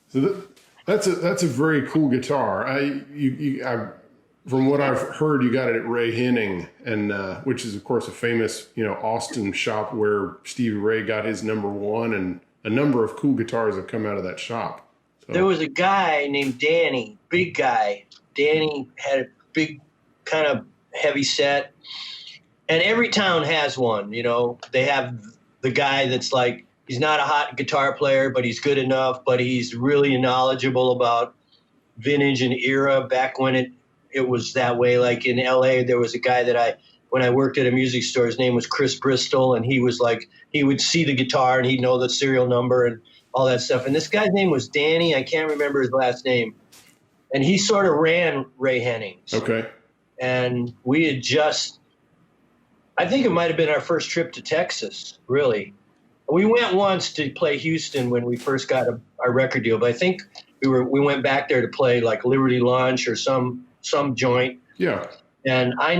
So that's a very cool guitar. From what I've heard, you got it at Ray Henning, and which is of course a famous Austin shop where Stevie Ray got his #1, and a number of cool guitars have come out of that shop. So. There was a guy named Danny, big guy. Danny had a big kind of heavy set, and every town has one. They have the guy that's like, he's not a hot guitar player, but he's good enough, but he's really knowledgeable about vintage and era back when it was that way. Like in LA, there was a guy that when I worked at a music store, his name was Chris Bristol, and he was like, he would see the guitar and he'd know the serial number and all that stuff. And this guy's name was Danny. I can't remember his last name. And he sort of ran Ray Hennings. Okay. And we had I think it might have been our first trip to Texas, really. We went once to play Houston when we first got our record deal, but I think we went back there to play like Liberty Lunch or some joint. Yeah. And I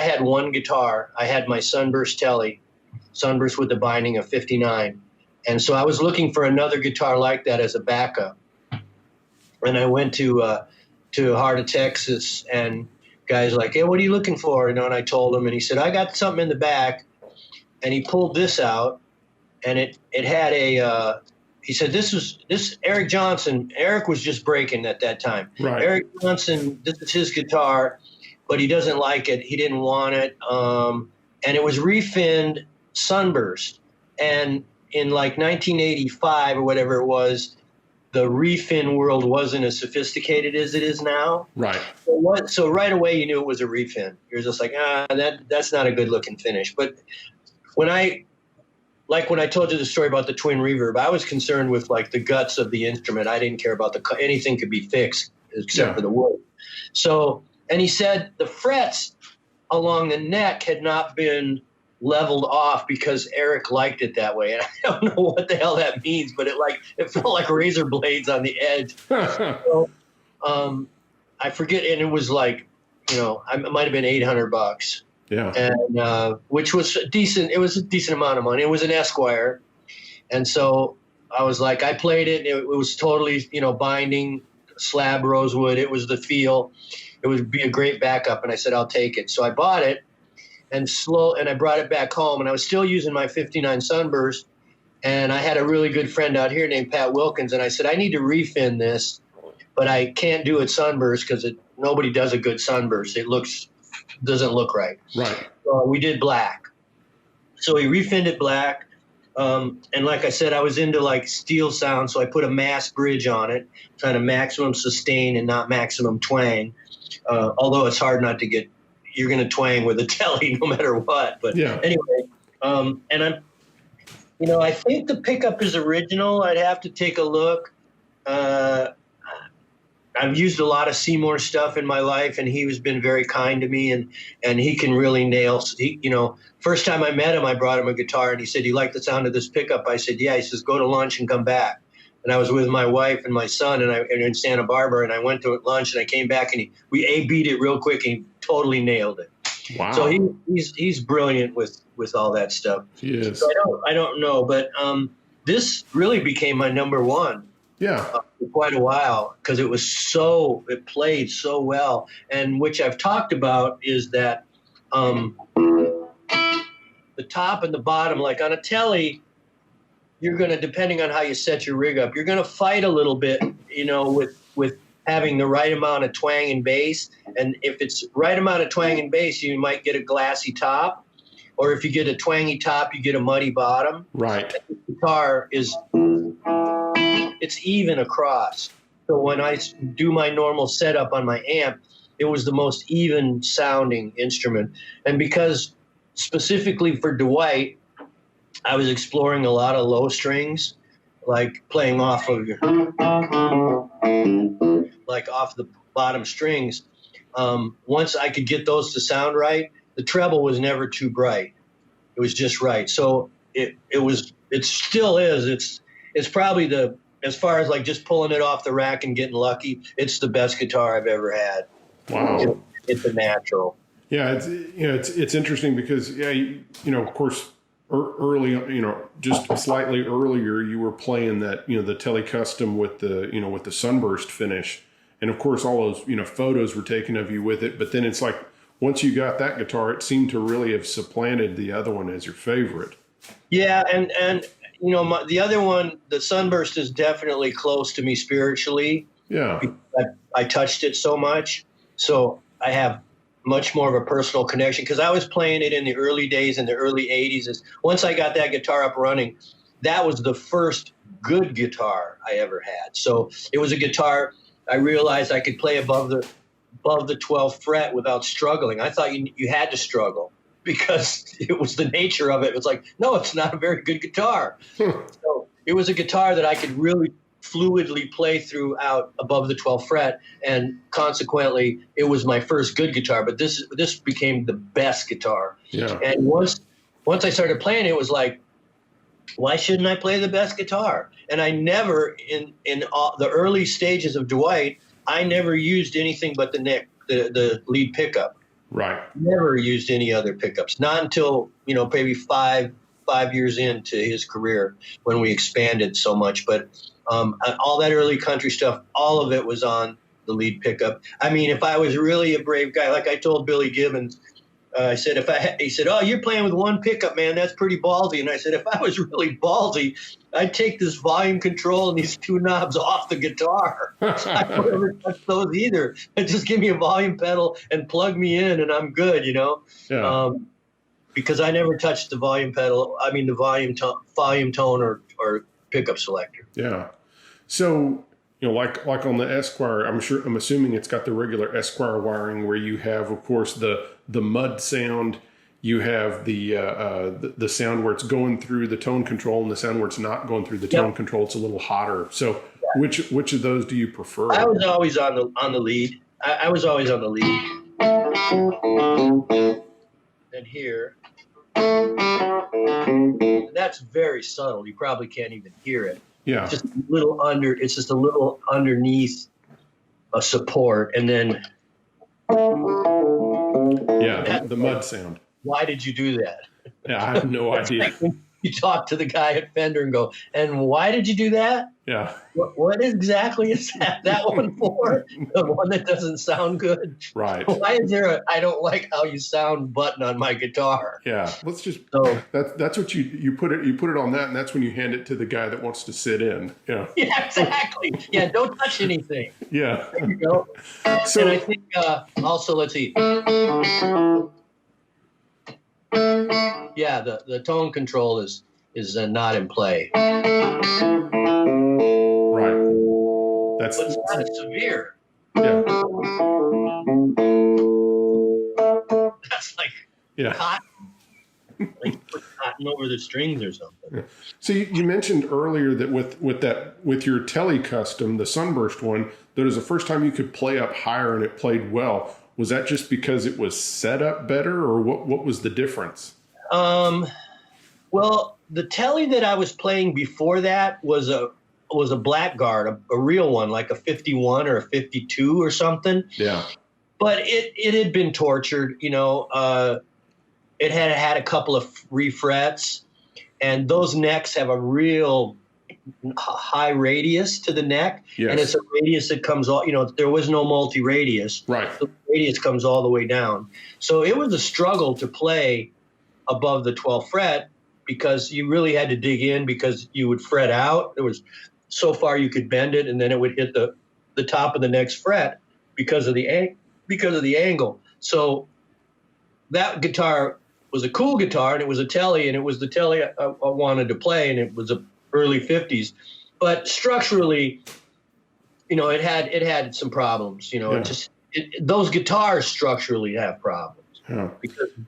had one guitar. I had my Sunburst Telly, Sunburst with the binding of 59. And so I was looking for another guitar like that as a backup. And I went to Heart of Texas, and guys like, hey, what are you looking for? And I told him, and he said, I got something in the back. And he pulled this out, and it had he said, this Eric Johnson. Eric was just breaking at that time. Right. Eric Johnson, this is his guitar, but he doesn't like it. He didn't want it. And it was refinned Sunburst. And in like 1985 or whatever it was, the refin world wasn't as sophisticated as it is now. Right. So right away you knew it was a refin. You're just like, that's not a good looking finish. But when I told you the story about the twin reverb, I was concerned with like the guts of the instrument. I didn't care about anything could be fixed except for the wood. So, and he said the frets along the neck had not been leveled off because Eric liked it that way. And I don't know what the hell that means, but it felt like razor blades on the edge. So, I forget. And it was like, it might've been $800. Yeah. And, which was decent. It was a decent amount of money. It was an Esquire. And so I was like, I played it. It was totally, binding slab rosewood. It was the feel. It would be a great backup. And I said, I'll take it. So I bought it and I brought it back home, and I was still using my 59 Sunburst. And I had a really good friend out here named Pat Wilkins. And I said, I need to refin this, but I can't do it Sunburst because nobody does a good Sunburst. It doesn't look right. Right. So we did black. So he refinned it black. And like I said, I was into like steel sound, so I put a mass bridge on it, trying to maximum sustain and not maximum twang. Although it's hard not to get, you're going to twang with a telly no matter what. But anyway, and I think the pickup is original. I'd have to take a look. I've used a lot of Seymour stuff in my life, and he has been very kind to me, and he can really nail. First time I met him, I brought him a guitar, and he said, "You like the sound of this pickup?" I said, "Yeah." He says, "Go to lunch and come back." And I was with my wife and my son, and in Santa Barbara, and I went to lunch, and I came back, and we A-beat it real quick, and he totally nailed it. Wow. So he's brilliant with all that stuff. He is. So I don't know, but this really became my #1. Yeah. For quite a while, because it played so well. And which I've talked about is that the top and the bottom, like on a telly, you're going to, depending on how you set your rig up, you're going to fight a little bit, with having the right amount of twang and bass. And if it's right amount of twang and bass, you might get a glassy top. Or if you get a twangy top, you get a muddy bottom. Right. And the guitar it's even across. So when I do my normal setup on my amp, it was the most even sounding instrument. And because specifically for Dwight, I was exploring a lot of low strings, like playing off of off the bottom strings. Once I could get those to sound right, the treble was never too bright. It was just right. So it still is. It's probably as far as like just pulling it off the rack and getting lucky, it's the best guitar I've ever had. Wow. It's a natural. Yeah, it's interesting because of course early, just slightly earlier, you were playing that, the Tele Custom with the, with the sunburst finish. And of course, all those, photos were taken of you with it. But then it's like, once you got that guitar, it seemed to really have supplanted the other one as your favorite. Yeah. And the other one, the sunburst, is definitely close to me spiritually. Yeah. I touched it so much. So I have much more of a personal connection, because I was playing it in the early days, in the early 80s. Once I got that guitar up running, that was the first good guitar I ever had. So it was a guitar I realized I could play above the 12th fret without struggling. I thought you had to struggle, because it was the nature of it. It was like, no, it's not a very good guitar. So it was a guitar that I could really fluidly play throughout above the 12th fret, and consequently it was my first good guitar. But this became the best guitar. Yeah. And once I started playing, it was like, why shouldn't I play the best guitar? And I never, in all the early stages of Dwight, I never used anything but the lead pickup. Right. Never used any other pickups. Not until, maybe five years into his career, when we expanded so much. But all that early country stuff, all of it was on the lead pickup. I mean, if I was really a brave guy, like I told Billy Gibbons, I said, he said, "Oh, you're playing with one pickup, man. That's pretty ballsy." And I said, if I was really ballsy, I'd take this volume control and these two knobs off the guitar. I don't ever touch those either. Just give me a volume pedal and plug me in, and I'm good, Yeah. Because I never touched the volume pedal. I mean, the volume tone or pickup selector. Yeah. So, like on the Esquire, I'm assuming it's got the regular Esquire wiring, where you have, of course, the mud sound. You have the sound where it's going through the tone control, and the sound where it's not going through the tone control. It's a little hotter. So, which of those do you prefer? I was always on the lead. I was always on the lead. And here, that's very subtle. You probably can't even hear it. Yeah. It's just a little underneath a support, and then the mud sound. Why did you do that? Yeah, I have no idea. Like when you talk to the guy at Fender and go, "And why did you do that?" Yeah. What exactly is that one for? The one that doesn't sound good? Right. Why is there I don't like how you sound button on my guitar? Yeah. Let's just, so, that's what you put it on that, and that's when you hand it to the guy that wants to sit in. Yeah. Yeah, exactly. Yeah, don't touch anything. Yeah. There you go. So, and I think also, let's see. Yeah, the tone control is not in play. Right. But it's not as severe. Yeah. That's like cotton. Like put cotton over the strings or something. Yeah. So you mentioned earlier that with your Tele Custom, the Sunburst one, that was the first time you could play up higher and it played well. Was that just because it was set up better, or what was the difference? Well, the Tele that I was playing before that was a Blackguard, a real one, like a 51 or a 52 or something. Yeah. But it had been tortured, it had a couple of refrets, and those necks have a real high radius to the neck. Yes. And it's a radius that comes all, there was no multi-radius. Right. The radius comes all the way down. So it was a struggle to play above the 12th fret, because you really had to dig in, because you would fret out. There was so far you could bend it, and then it would hit the top of the next fret because of the angle. So that guitar was a cool guitar, and it was a Tele, and it was the Tele I wanted to play, and it was a early 50s. But structurally, it had some problems. Yeah. Those guitars structurally have problems. Yeah.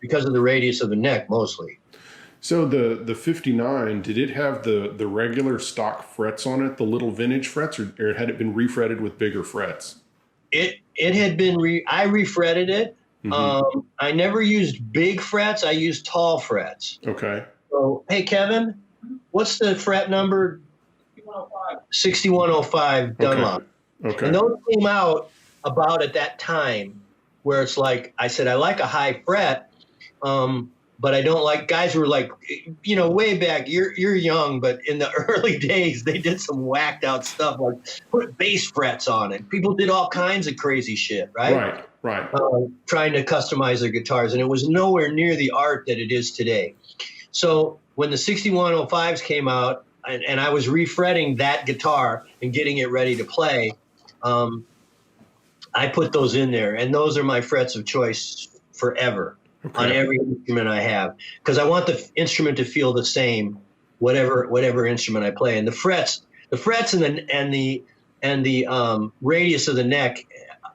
Because of the radius of the neck, mostly. So the 59, did it have the regular stock frets on it, the little vintage frets, or had it been refretted with bigger frets? It had been I refretted it. Mm-hmm. I never used big frets. I used tall frets. Okay. So, hey, Kevin, what's the fret number? 6105 Dunlop. Okay. And those came out about at that time, where it's like, I said, I like a high fret. but I don't like guys who are like, way back. You're young, but in the early days, they did some whacked out stuff like put bass frets on it. People did all kinds of crazy shit, right? Right. Trying to customize their guitars, and it was nowhere near the art that it is today. So when the 6105s came out, and I was refretting that guitar and getting it ready to play, I put those in there, and those are my frets of choice forever on every instrument I have, because I want the instrument to feel the same, whatever instrument I play. And the frets and the radius of the neck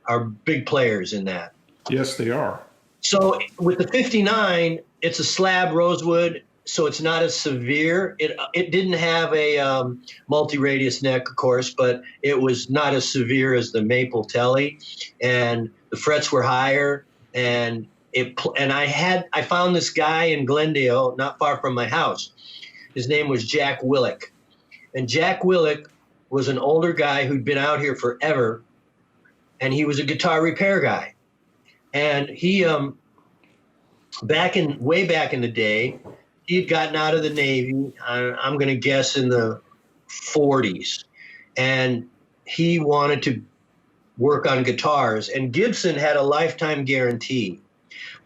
are big players in that. Yes, they are. So with the 59, it's a slab rosewood, so it's not as severe. It didn't have a multi-radius neck, of course, but it was not as severe as the maple telly, and the frets were higher. And I found this guy in Glendale, not far from my house. His name was Jack Willick, and Jack Willick was an older guy who'd been out here forever, and he was a guitar repair guy. And he way back in the day, he had gotten out of the Navy, I'm going to guess in the 40s, and he wanted to work on guitars. And Gibson had a lifetime guarantee,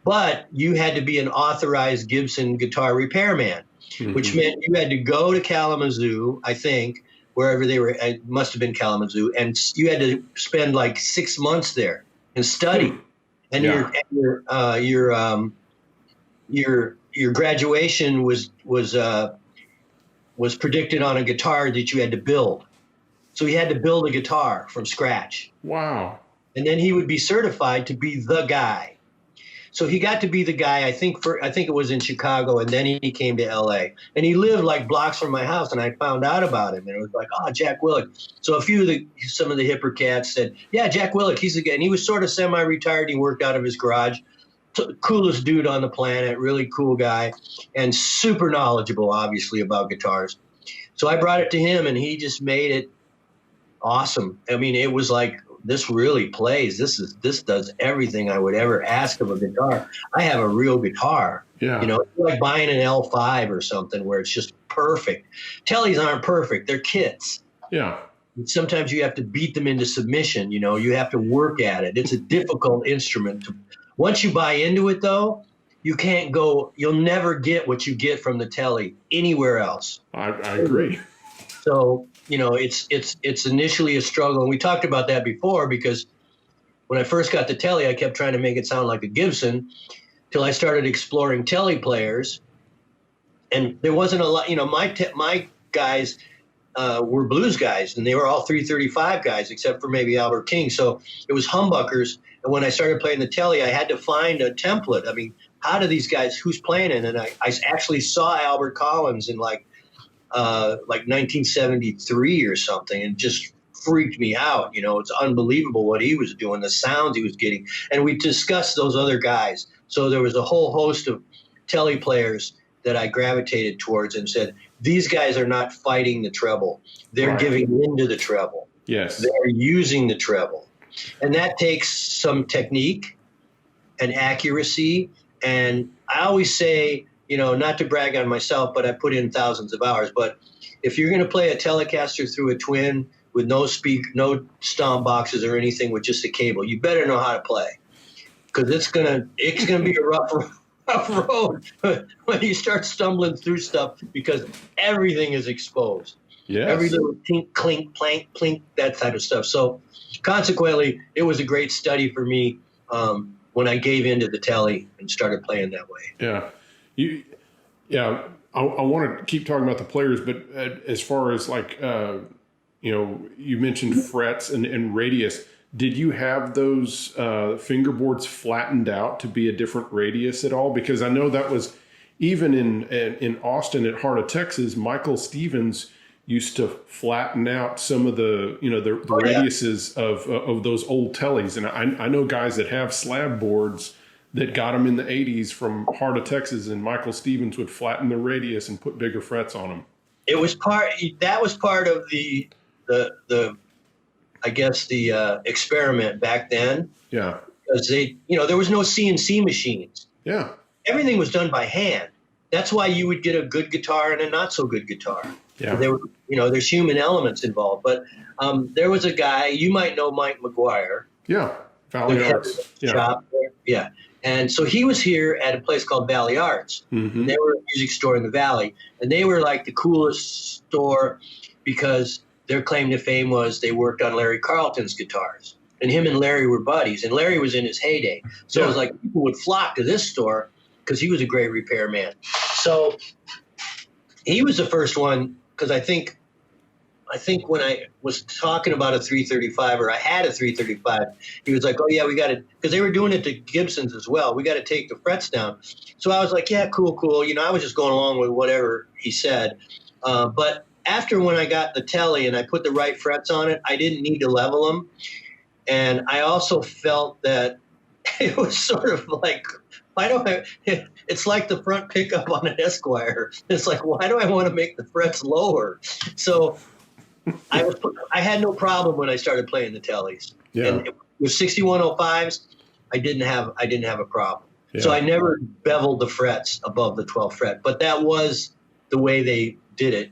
but you had to be an authorized Gibson guitar repairman, which meant you had to go to Kalamazoo, I think, wherever they were. It must have been Kalamazoo, and you had to spend like 6 months there and study. And your graduation was predicted on a guitar that you had to build. So he had to build a guitar from scratch. Wow. And then he would be certified to be the guy. So he got to be the guy, I think it was in Chicago, and then he came to LA. And he lived like blocks from my house, and I found out about him, and it was like, oh, Jack Willick. So some of the hipper cats said, yeah, Jack Willick, he's the guy. And he was sort of semi-retired. He worked out of his garage. Coolest dude on the planet, really cool guy, and super knowledgeable, obviously, about guitars. So I brought it to him, and he just made it awesome. I mean, it was like, this really plays. This does everything I would ever ask of a guitar. I have a real guitar. Yeah. It's like buying an L5 or something where it's just perfect. Tellys aren't perfect. They're kits. Yeah. Sometimes you have to beat them into submission. You have to work at it. It's a difficult instrument. Once you buy into it, though, you'll never get what you get from the telly anywhere else. I agree. So, it's initially a struggle. And we talked about that before, because when I first got the telly, I kept trying to make it sound like a Gibson till I started exploring telly players. And there wasn't a lot, my guys were blues guys, and they were all 335 guys, except for maybe Albert King. So it was humbuckers. And when I started playing the telly, I had to find a template. I mean, how do these guys, who's playing it? And I actually saw Albert Collins in like 1973 or something, and just freaked me out. It's unbelievable what he was doing, the sounds he was getting. And we discussed those other guys. So there was a whole host of telly players that I gravitated towards and said, these guys are not fighting the treble. They're giving into the treble. Yes. They're using the treble. And that takes some technique and accuracy. And I always say, not to brag on myself, but I put in thousands of hours. But if you're going to play a Telecaster through a Twin with no stomp boxes or anything, with just a cable, you better know how to play, because it's gonna be a rough road when you start stumbling through stuff, because everything is exposed. Yes. Every little tink, clink, plank, plink, that type of stuff. So consequently, it was a great study for me when I gave into the telly and started playing that way. Yeah. I want to keep talking about the players, but as far as like, you mentioned frets and radius. Did you have those fingerboards flattened out to be a different radius at all? Because I know that was even in Austin at Heart of Texas, Michael Stevens used to flatten out some of the radiuses of those old tellies. And I know guys that have slab boards that got them in the 80s from Heart of Texas, and Michael Stevens would flatten the radius and put bigger frets on them. That was part of the I guess the experiment back then. Yeah. Because there was no CNC machines. Yeah. everything was done by hand. That's why you would get a good guitar and a not so good guitar. Yeah. There were, there's human elements involved. But there was a guy, you might know Mike McGuire. Yeah. Valley Arts. Yeah. Shop there. Yeah. And so he was here at a place called Valley Arts. Mm-hmm. And they were a music store in the Valley. And they were like the coolest store because their claim to fame was they worked on Larry Carlton's guitars. And him and Larry were buddies. And Larry was in his heyday. So it was like people would flock to this store because he was a great repairman. So he was the first one because I think when I was talking about a 335 or I had a 335, he was like, oh, yeah, we got to – because they were doing it to Gibsons as well. We got to take the frets down. So I was like, yeah, cool. I was just going along with whatever he said. But after when I got the telly and I put the right frets on it, I didn't need to level them. And I also felt that it was sort of like – it's like the front pickup on an Esquire. It's like, why do I want to make the frets lower? So I had no problem when I started playing the tellies. Yeah. And with 6105s, I didn't have a problem. Yeah. So I never beveled the frets above the 12th fret. But that was the way they did it,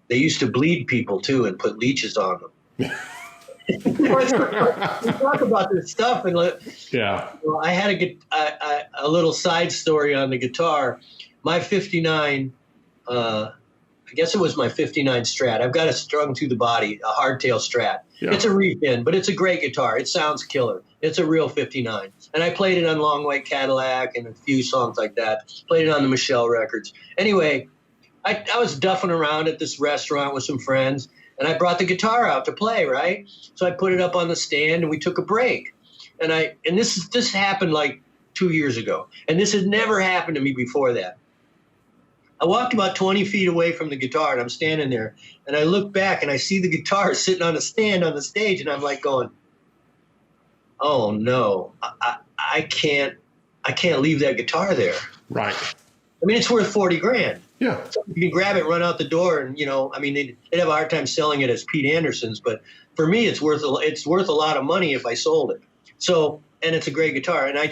They used to bleed people too and put leeches on them. We talk about this stuff, and I had a little side story on the guitar. My 59, I guess it was my 59 Strat. I've got it strung to the body, a hardtail Strat. Yeah. It's a reef-in, but it's a great guitar. It sounds killer. It's a real 59. And I played it on Long White Cadillac and a few songs like that. Played it on the Michelle records. Anyway, I was duffing around at this restaurant with some friends, and I brought the guitar out to play, right? So I put it up on the stand, and we took a break. And this happened like 2 years ago, and this had never happened to me before that. I walked about 20 feet away from the guitar, and I'm standing there, and I look back, and I see the guitar sitting on a stand on the stage, and I'm like going, oh, no, I can't leave that guitar there. Right. I mean, it's worth 40 grand. Yeah. So you can grab it, run out the door, and they'd have a hard time selling it as Pete Anderson's, but for me, it's worth a lot of money if I sold it. So, and it's a great guitar, and I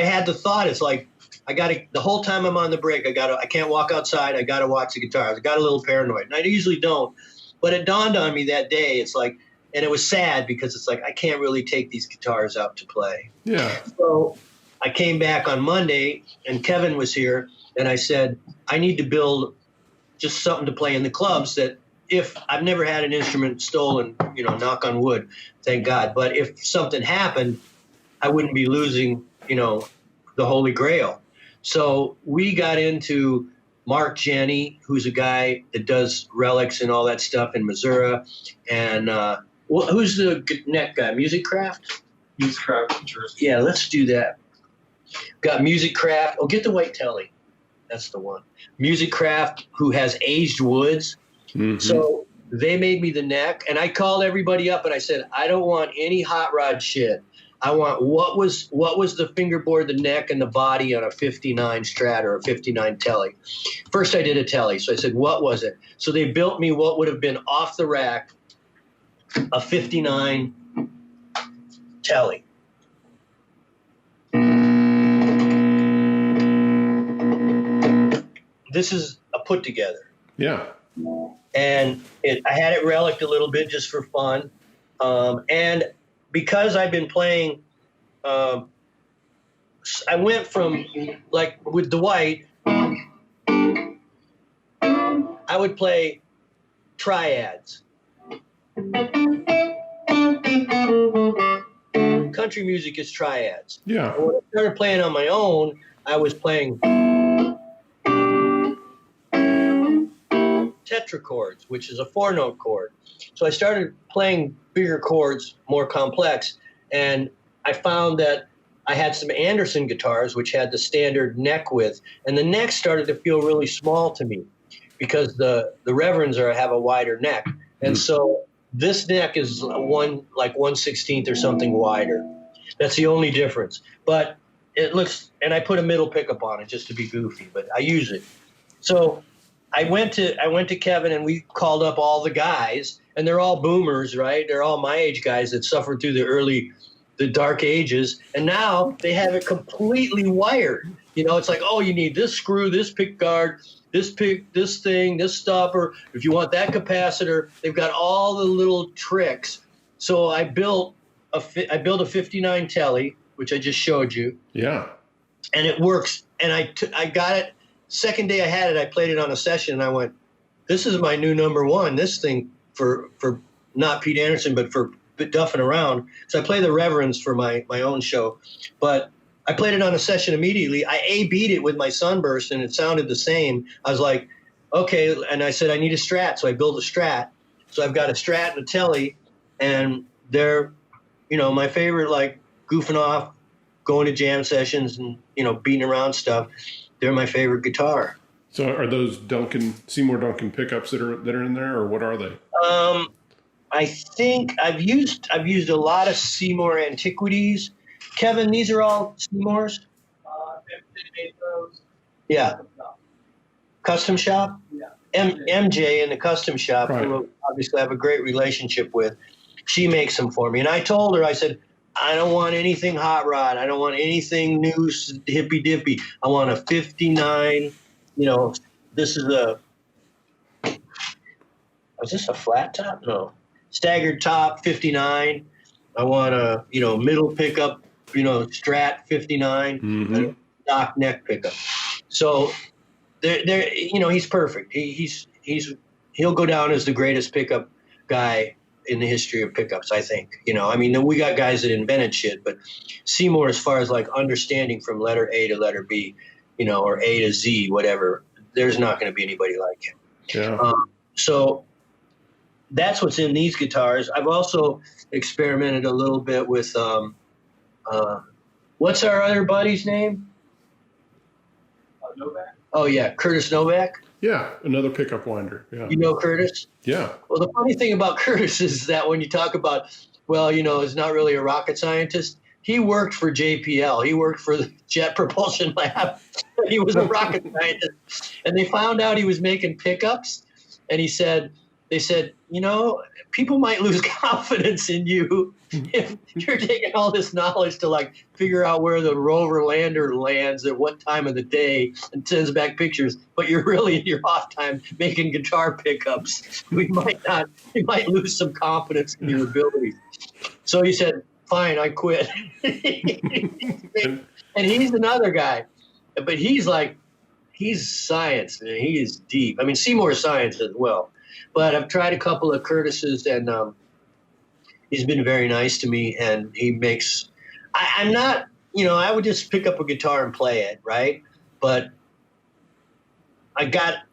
had the thought, it's like the whole time I'm on the break, I can't walk outside, I got to watch the guitar. I got a little paranoid, and I usually don't, but it dawned on me that day. It's like, and it was sad because it's like I can't really take these guitars out to play. Yeah. So I came back on Monday, and Kevin was here. And I said, I need to build just something to play in the clubs that if I've never had an instrument stolen, knock on wood, thank God. But if something happened, I wouldn't be losing, the Holy Grail. So we got into Mark Janney, who's a guy that does relics and all that stuff in Missouri. And who's the neck guy? Music Craft? Music Craft in Jersey. Yeah, let's do that. Got Music Craft. Oh, get the white telly. That's the one. Music Craft, who has aged woods. Mm-hmm. So they made me the neck, and I called everybody up and I said, I don't want any hot rod shit. I want what was the fingerboard, the neck, and the body on a 59 Strat or a 59 Telly. First I did a Telly, so I said, what was it? So they built me what would have been off the rack a 59 Telly. This is a put together. Yeah. And I had it relicked a little bit just for fun. And because I've been playing, I went from, like with Dwight, I would play triads. Country music is triads. Yeah. And when I started playing on my own, I was playing tetrachords, which is a 4-note chord. So I started playing bigger chords, more complex, and I found that I had some Anderson guitars, which had the standard neck width, and the neck started to feel really small to me because the Reverends have a wider neck. And so this neck is like 1/16 or something wider. That's the only difference. But it looks, and I put a middle pickup on it just to be goofy, but I use it. So I went to Kevin, and we called up all the guys, and they're all boomers, right? They're all my age guys that suffered through the early the dark ages, and now they have it completely wired. You know, it's like, oh, you need this screw, this pick guard, this thing, this stopper. If you want that capacitor, they've got all the little tricks. So I built a 59 Telly, which I just showed you. Yeah. And it works. And I got it. Second day I had it, I played it on a session, and I went, this is my new number one. This thing for not Pete Anderson, but for duffing around. So I play the Reverends for my own show, but I played it on a session immediately. I A-B'd it with my Sunburst, and it sounded the same. I was like, okay. And I said, I need a Strat. So I built a Strat. So I've got a Strat and a Telly, and they're, you know, my favorite, like goofing off, going to jam sessions and, you know, beating around stuff. They're my favorite guitar. So are those Seymour Duncan pickups that are in there, or what are they? I think I've used a lot of Seymour antiquities. Kevin, these are all Seymours? They made those. Yeah. Custom shop? Yeah. MJ in the custom shop, Right. who obviously I have a great relationship with, she makes them for me. And I told her, I said, I don't want anything hot rod. I don't want anything new, hippy dippy. I want a 59, you know, is this a flat top? No. Staggered top 59. I want a, you know, middle pickup, you know, Strat 59, and stock neck pickup. So they're you know, he's perfect. He'll go down as the greatest pickup guy in the history of pickups, I think. You know, I mean, we got guys that invented shit, but Seymour, as far as like understanding from letter A to letter B, you know, or A to Z, whatever, there's not going to be anybody like him. Yeah. So that's what's in these guitars. I've also experimented a little bit with what's our other buddy's name? Novak. Oh yeah, Curtis Novak. Yeah, another pickup winder. Yeah. You know Curtis? Yeah. Well, the funny thing about Curtis is that when you talk about, well, you know, he's not really a rocket scientist. He worked for JPL. He worked for the Jet Propulsion Lab. He was a rocket scientist, and they found out he was making pickups. And they said, you know, people might lose confidence in you if you're taking all this knowledge to like figure out where the rover lander lands at what time of the day and sends back pictures, but you're really in your off time making guitar pickups. We might lose some confidence in your abilities. So he said, fine, I quit. And he's another guy, but he's science, and he is deep. I mean, Seymour's science as well. But I've tried a couple of Curtis's, and he's been very nice to me. And he makes, I'm not, you know, I would just pick up a guitar and play it, right? But I got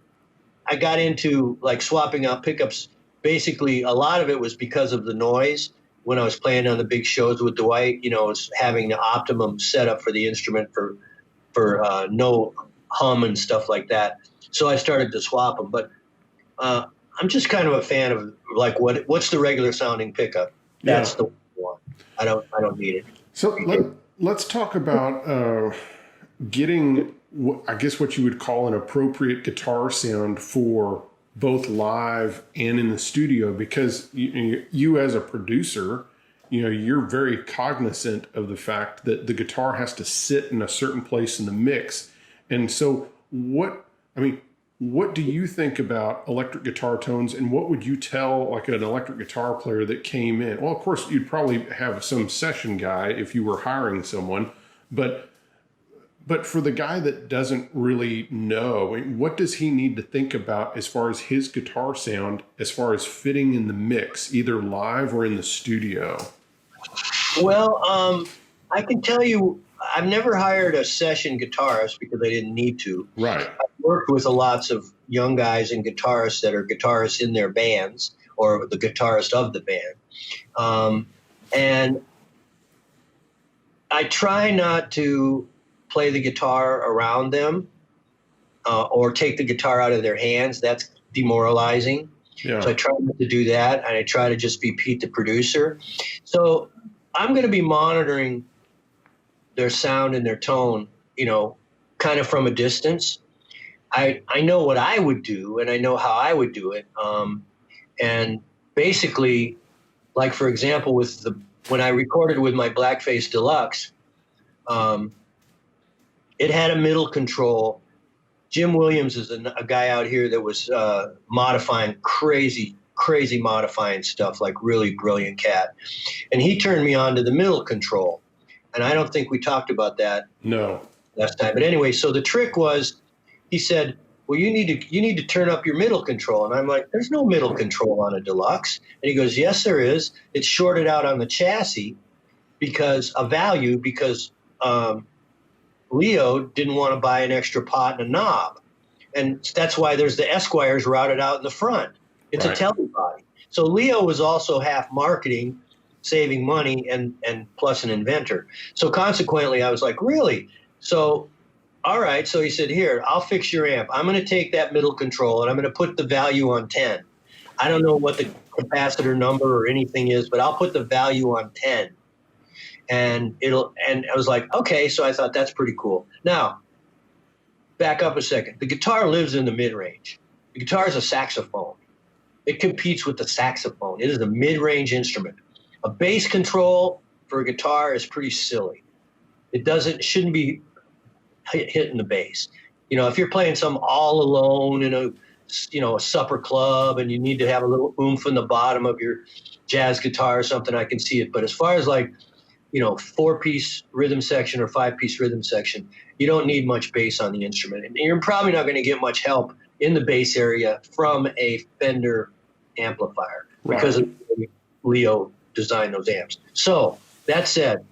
into like swapping out pickups. Basically, a lot of it was because of the noise. When I was playing on the big shows with Dwight, you know, I was having the optimum setup for the instrument for no hum and stuff like that. So I started to swap them. But I'm just kind of a fan of like what's the regular sounding pickup? That's the one. I don't need it. So let's talk about getting, I guess, what you would call an appropriate guitar sound for both live and in the studio, because you as a producer, you know, you're very cognizant of the fact that the guitar has to sit in a certain place in the mix. And so what do you think about electric guitar tones, and what would you tell like an electric guitar player that came in? Well, of course, you'd probably have some session guy if you were hiring someone, but for the guy that doesn't really know, what does he need to think about as far as his guitar sound, as far as fitting in the mix, either live or in the studio? Well, I can tell you, I've never hired a session guitarist because I didn't need to. Right. I've worked with lots of young guys and guitarists that are guitarists in their bands or the guitarist of the band. And I try not to play the guitar around them or take the guitar out of their hands. That's demoralizing. Yeah. So I try not to do that, and I try to just be Pete the producer. So I'm going to be monitoring their sound and their tone, you know, kind of from a distance. I know what I would do, and I know how I would do it. And basically, like, for example, with when I recorded with my Blackface Deluxe, it had a middle control. Jim Williams is a guy out here that was modifying crazy modifying stuff, like really brilliant cat. And he turned me on to the middle control. And I don't think we talked about that last time. But anyway, so the trick was, he said, well, you need to turn up your middle control. And I'm like, there's no middle control on a Deluxe. And he goes, yes, there is. It's shorted out on the chassis because Leo didn't want to buy an extra pot and a knob. And that's why there's the Esquires routed out in the front. It's a tele body. So Leo was also half marketing, saving money, and plus an inventor. So consequently, I was like, really? So, all right. So he said, here, I'll fix your amp. I'm going to take that middle control and I'm going to put the value on 10. I don't know what the capacitor number or anything is, but I'll put the value on 10. And I was like, okay. So I thought that's pretty cool. Now, back up a second. The guitar lives in the mid-range. The guitar is a saxophone. It competes with the saxophone. It is a mid-range instrument. A bass control for a guitar is pretty silly. It shouldn't be hitting the bass. You know, if you're playing some all alone in a supper club and you need to have a little oomph in the bottom of your jazz guitar or something, I can see it. But as far as like, 4-piece rhythm section or 5-piece rhythm section, you don't need much bass on the instrument. And you're probably not going to get much help in the bass area from a Fender amplifier because of Leo designed those amps. So that said,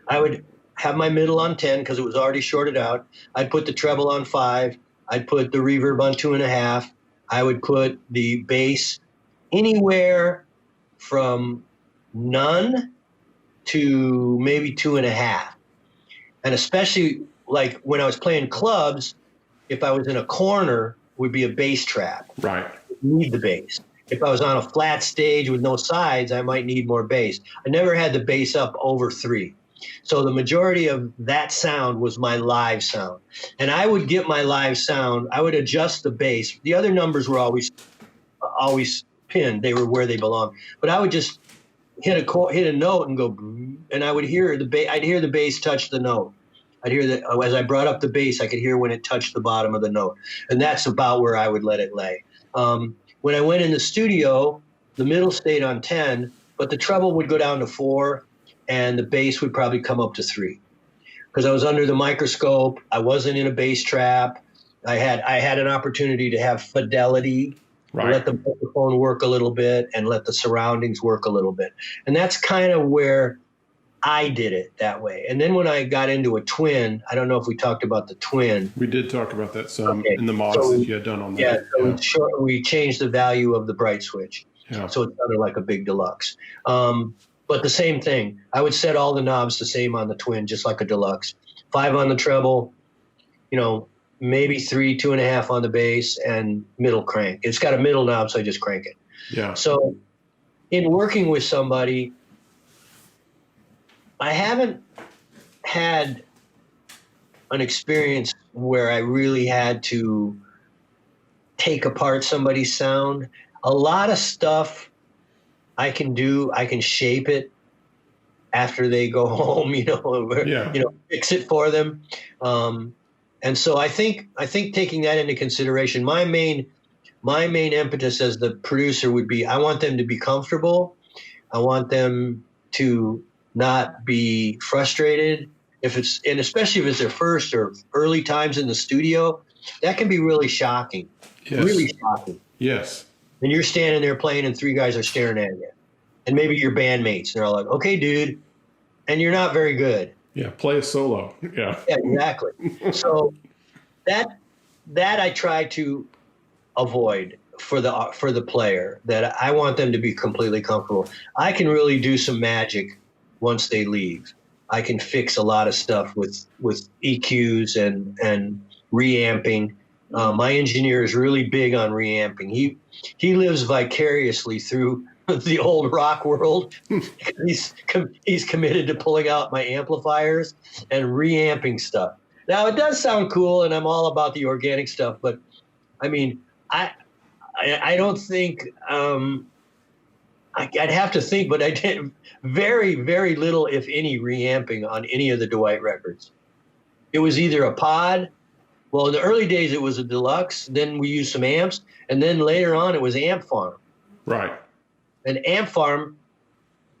I would have my middle on 10 because it was already shorted out. I'd put the treble on 5. I'd put the reverb on 2.5. I would put the bass anywhere from none to maybe 2.5. And especially like when I was playing clubs, if I was in a corner, would be a bass trap. Right. Need the bass. If I was on a flat stage with no sides, I might need more bass. I never had the bass up over 3. So the majority of that sound was my live sound. And I would get my live sound, I would adjust the bass. The other numbers were always pinned. They were where they belong. But I would just hit a note and go, and I would hear I'd hear the bass touch the note. I'd hear that as I brought up the bass, I could hear when it touched the bottom of the note. And that's about where I would let it lay. When I went in the studio, the middle stayed on 10, but the treble would go down to 4, and the bass would probably come up to 3. Because I was under the microscope, I wasn't in a bass trap. I had an opportunity to have fidelity, let the microphone work a little bit, and let the surroundings work a little bit. And that's kind of where I did it that way. And then when I got into a twin, I don't know if we talked about the twin. We did talk about that some in the mods that you had done on that. Yeah, so we changed the value of the bright switch. Yeah. So it sounded like a big deluxe. But the same thing. I would set all the knobs the same on the twin, just like a deluxe. 5 on the treble, maybe 3, 2.5 on the bass, and middle crank. It's got a middle knob, so I just crank it. Yeah. So in working with somebody, I haven't had an experience where I really had to take apart somebody's sound. A lot of stuff I can do, I can shape it after they go home, fix it for them. And so I think taking that into consideration, my main impetus as the producer would be, I want them to be comfortable. I want them to not be frustrated especially if it's their first or early times in the studio. That can be really shocking. Yes. Really shocking. Yes. And you're standing there playing and 3 guys are staring at you. And maybe your bandmates, they're all like, okay, dude. And you're not very good. Yeah. Play a solo. Yeah. Yeah, exactly. So that I try to avoid for the player, that I want them to be completely comfortable. I can really do some magic once they leave. I can fix a lot of stuff with EQs and reamping. My engineer is really big on reamping. He lives vicariously through the old rock world. He's committed to pulling out my amplifiers and reamping stuff. Now it does sound cool, and I'm all about the organic stuff, but I mean, I don't think I'm I'd have to think, but I did very, very little, if any, reamping on any of the Dwight records. It was either a pod. Well, in the early days, it was a deluxe. Then we used some amps. And then later on, it was Amp Farm. Right. And Amp Farm,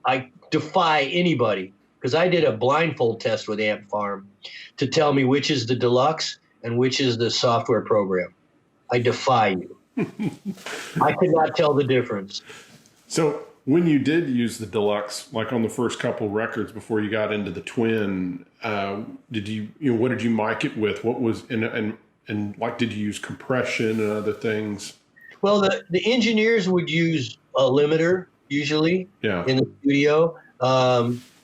I defy anybody, because I did a blindfold test with Amp Farm to tell me which is the deluxe and which is the software program. I defy you. I could not tell the difference. So when you did use the deluxe, like on the first couple records before you got into the twin, did you what did you mic it with? What was and like did you use compression and other things? Well, the engineers would use a limiter usually in the studio.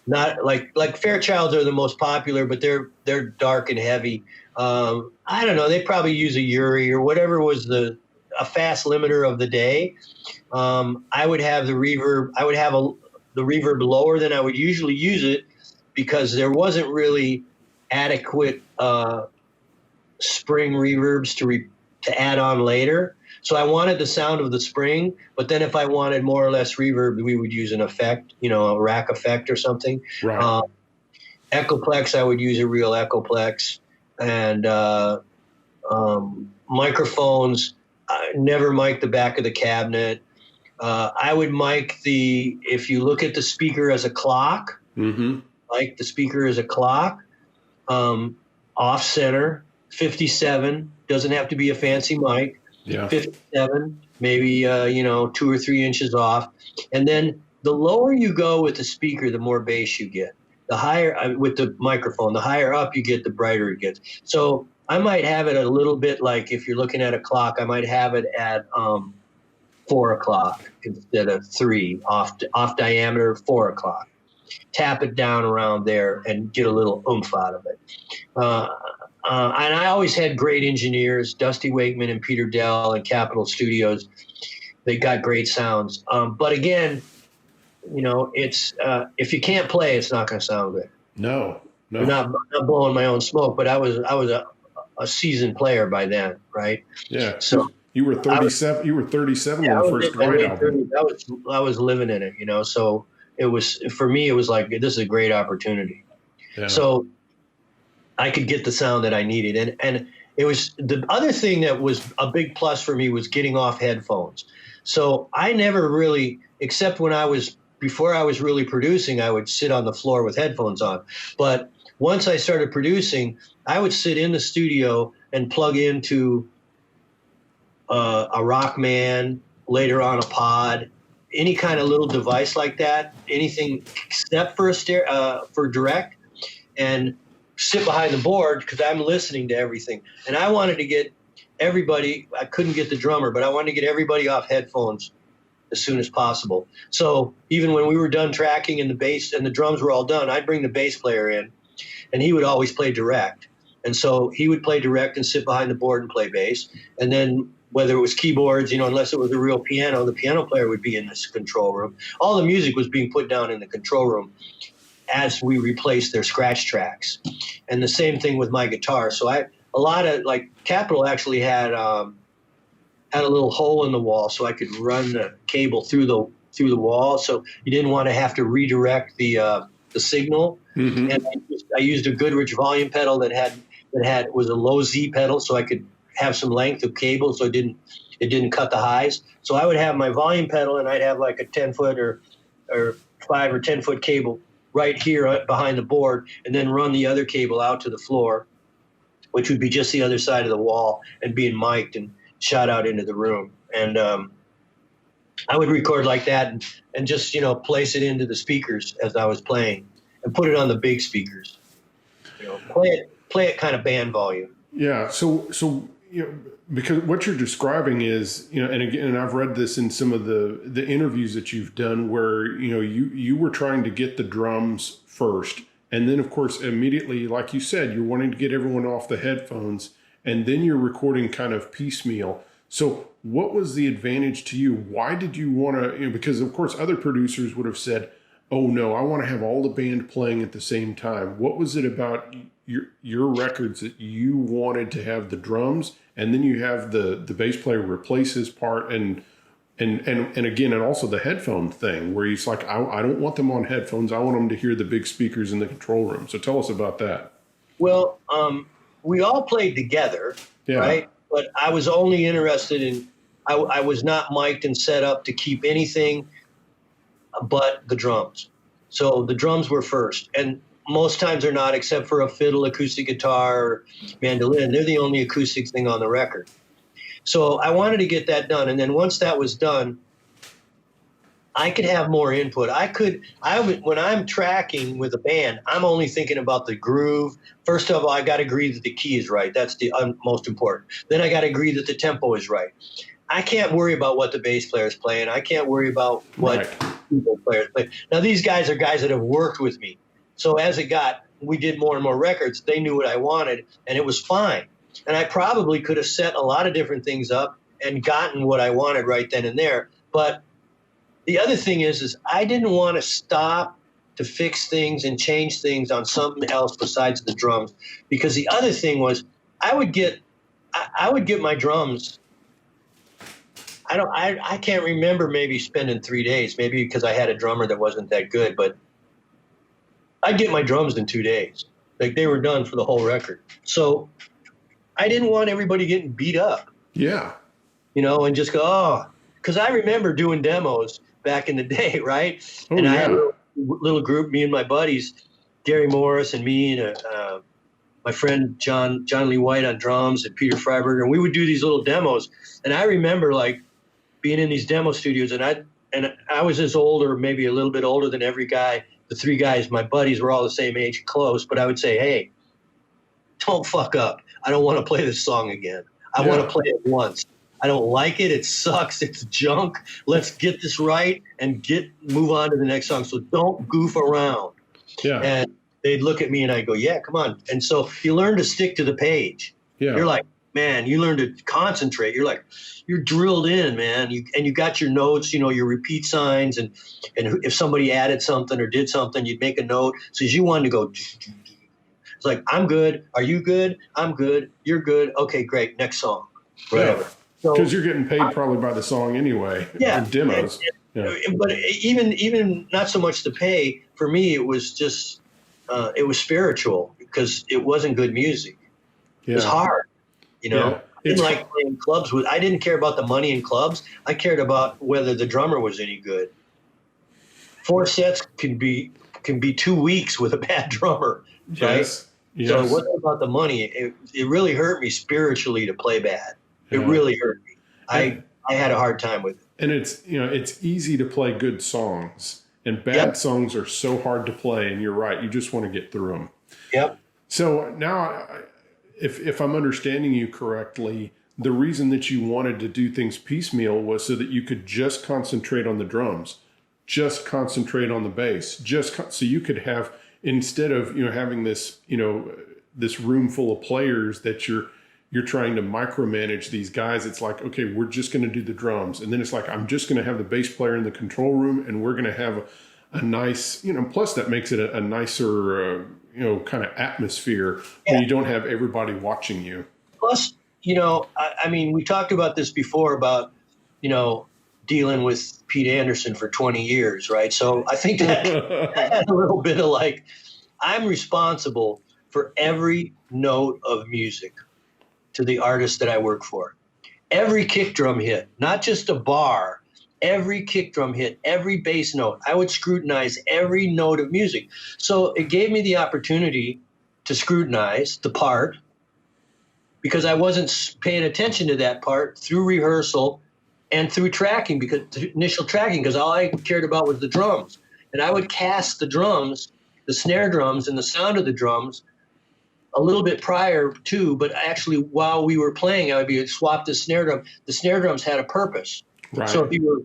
Not like Fairchilds are the most popular, but they're dark and heavy. I don't know. They probably use a Uri or whatever was a fast limiter of the day. I would have the reverb. I would have the reverb lower than I would usually use it because there wasn't really adequate spring reverbs to add on later. So I wanted the sound of the spring, but then if I wanted more or less reverb, we would use an effect, a rack effect or something. Right. Echoplex, I would use a real Echoplex. And microphones, never mic the back of the cabinet. I would mic if you look at the speaker as a clock, like the speaker as a clock, off center, 57, doesn't have to be a fancy mic. Yeah. 57, maybe 2 or 3 inches off. And then the lower you go with the speaker, the more bass you get. The higher with the microphone, the higher up you get, the brighter it gets. So I might have it a little bit like if you're looking at a clock, I might have it at 4 o'clock instead of 3, off diameter, 4 o'clock. Tap it down around there and get a little oomph out of it. And I always had great engineers, Dusty Wakeman and Peter Dell and Capitol Studios. They got great sounds. But again, it's if you can't play, it's not going to sound good. No. I'm not blowing my own smoke, but I was a seasoned player by then, right? Yeah. So you were 37. You were 37 when the first Dwight album. I was living in it, So it was, for me, it was like, this is a great opportunity. Yeah. So I could get the sound that I needed. And it was the other thing that was a big plus for me was getting off headphones. So I never really, except before I was really producing, I would sit on the floor with headphones on. But once I started producing, I would sit in the studio and plug into a Rockman, later on a pod, any kind of little device like that, anything except for for direct, and sit behind the board because I'm listening to everything. And I wanted to get everybody, I couldn't get the drummer, but I wanted to get everybody off headphones as soon as possible. So even when we were done tracking and the bass and the drums were all done, I'd bring the bass player in and he would always play direct. And so he would play direct and sit behind the board and play bass. And then whether it was keyboards, unless it was a real piano, the piano player would be in this control room. All the music was being put down in the control room as we replaced their scratch tracks. And the same thing with my guitar. So a lot of Capitol actually had a little hole in the wall so I could run the cable through the wall. So you didn't want to have to redirect the signal. Mm-hmm. And I used a Goodrich volume pedal that was a low Z pedal, so I could have some length of cable, so it didn't cut the highs. So I would have my volume pedal, and I'd have like a 10-foot or 5 or 10-foot cable right here behind the board, and then run the other cable out to the floor, which would be just the other side of the wall, and being mic'd and shot out into the room. And I would record like that and just place it into the speakers as I was playing, and put it on the big speakers. Play it kind of band volume. Yeah. So because what you're describing is, and again, and I've read this in some of the interviews that you've done where, you were trying to get the drums first. And then, of course, immediately, like you said, you're wanting to get everyone off the headphones, and then you're recording kind of piecemeal. So what was the advantage to you? Why did you want to, because of course other producers would have said, oh no, I want to have all the band playing at the same time. What was it about your records that you wanted to have the drums, and then you have the bass player replace his part? And And again, and also the headphone thing where he's like, I don't want them on headphones. I want them to hear the big speakers in the control room. So tell us about that. Well, we all played together, Yeah. right? But I was only interested in, I was not mic'd and set up to keep anything but the drums. So the drums were first. And most times they're not, except for a fiddle, acoustic guitar, or mandolin. They're the only acoustic thing on the record. So I wanted to get that done. And then once that was done, I could have more input. When I'm tracking with a band, I'm only thinking about the groove. First of all, I got to agree that the key is right. That's the most important. Then I got to agree that the tempo is right. I can't worry about what the bass player is playing. I can't worry about what people players play. Now, these guys are guys that have worked with me. So as we did more and more records, they knew what I wanted, and it was fine. And I probably could have set a lot of different things up and gotten what I wanted right then and there. But the other thing is I didn't want to stop to fix things and change things on something else besides the drums. Because the other thing was I would get my drums. I can't remember maybe spending 3 days, maybe because I had a drummer that wasn't that good, but I'd get my drums in 2 days. Like they were done for the whole record. So I didn't want everybody getting beat up. Yeah. And just go, because I remember doing demos back in the day, right? Oh, and yeah. I had a little group, me and my buddies, Gary Morris and me and my friend John Lee White on drums and Peter Freiberger, and we would do these little demos. And I remember like being in these demo studios, and I was as old or maybe a little bit older than every guy. The three guys, my buddies, were all the same age, close, but I would say, hey, don't fuck up. I don't want to play this song again. I want to play it once. I don't like it. It sucks. It's junk. Let's get this right and move on to the next song. So don't goof around. Yeah. And they'd look at me and I'd go, yeah, come on. And so you learn to stick to the page. Yeah. You're like, man, you learn to concentrate. You're drilled in, man. You got your notes, your repeat signs, and if somebody added something or did something, you'd make a note. So as you wanted to go, it's like, I'm good. Are you good? I'm good. You're good. Okay, great. Next song. Whatever. Because you're getting paid probably by the song anyway. Yeah. Demos. But even not so much the pay, for me, it was just, it was spiritual because it wasn't good music. It was hard, Yeah. I didn't like playing clubs I didn't care about the money in clubs. I cared about whether the drummer was any good. 4 sets can be 2 weeks with a bad drummer, right? Yes. So it wasn't about the money. It really hurt me spiritually to play bad. It really hurt me. I had a hard time with it. And it's easy to play good songs, and bad songs are so hard to play. And you're right. You just want to get through them. Yep. So now, if I'm understanding you correctly, the reason that you wanted to do things piecemeal was so that you could just concentrate on the drums, just concentrate on the bass, so you could have, instead of having this this room full of players that you're trying to micromanage these guys. It's like, okay, we're just going to do the drums, and then it's like, I'm just going to have the bass player in the control room, and we're going to have a nice, plus that makes it a nicer kind of atmosphere when you don't have everybody watching you. Plus, I mean, we talked about this before about, dealing with Pete Anderson for 20 years, right? So I think that had a little bit of like, I'm responsible for every note of music to the artist that I work for. Every kick drum hit, not just a bar, every kick drum hit, every bass note. I would scrutinize every note of music. So it gave me the opportunity to scrutinize the part because I wasn't paying attention to that part through rehearsal and through tracking, initial tracking, because all I cared about was the drums. And I would cast the drums, the snare drums and the sound of the drums a little bit prior to, but actually while we were playing, I would be swap the snare drum. The snare drums had a purpose. Right. So if you're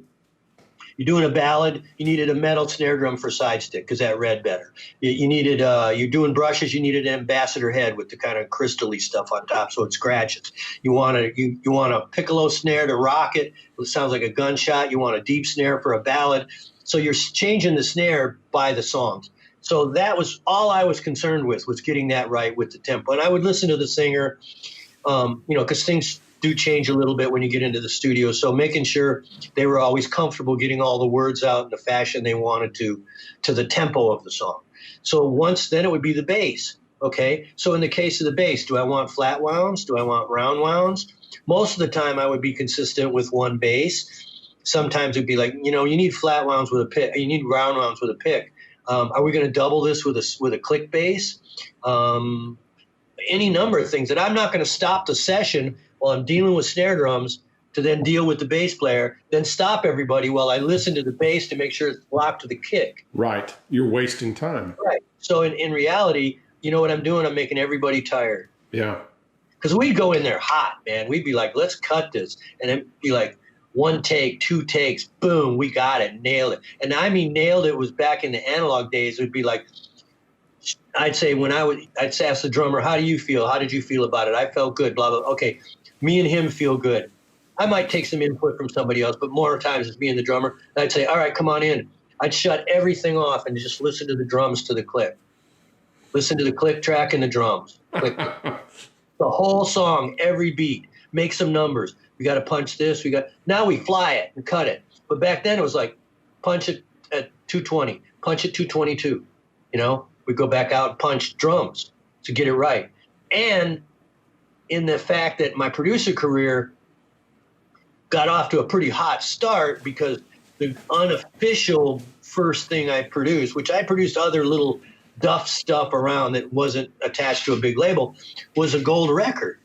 doing a ballad, you needed a metal snare drum for side stick because that read better. You needed, you're doing brushes, you needed an ambassador head with the kind of crystally stuff on top so it scratches. You want a piccolo snare to rock it. It sounds like a gunshot. You want a deep snare for a ballad. So you're changing the snare by the songs. So that was all I was concerned with, was getting that right with the tempo. And I would listen to the singer, because things do change a little bit when you get into the studio. So making sure they were always comfortable getting all the words out in the fashion they wanted to the tempo of the song. So then it would be the bass. Okay. So in the case of the bass, do I want flat wounds? Do I want round wounds? Most of the time I would be consistent with one bass. Sometimes it'd be like, you need flat wounds with a pick. You need round wounds with a pick. Are we going to double this with a click bass? Any number of things. And I'm not going to stop the session while I'm dealing with snare drums to then deal with the bass player, then stop everybody while I listen to the bass to make sure it's locked to the kick. Right. You're wasting time. Right. So in reality, you know what I'm doing? I'm making everybody tired. Yeah. Because we'd go in there hot, man. We'd be like, let's cut this. And it'd be like 1 take, 2 takes, boom, we got it, nailed it. And I mean, nailed it was back in the analog days. It would be like, I'd say I'd ask the drummer, how do you feel? How did you feel about it? I felt good, blah, blah. Okay, me and him feel good. I might take some input from somebody else, but more times it's me and the drummer. And I'd say, all right, come on in. I'd shut everything off and just listen to the drums to the click. Listen to the click track and the drums. Click. The whole song, every beat. Make some numbers. We got to punch this. Now we fly it and cut it. But back then it was like punch it at 220, punch it 222. We go back out and punch drums to get it right. And in the fact that my producer career got off to a pretty hot start because the unofficial first thing I produced, which I produced other little duff stuff around that wasn't attached to a big label, was a gold record.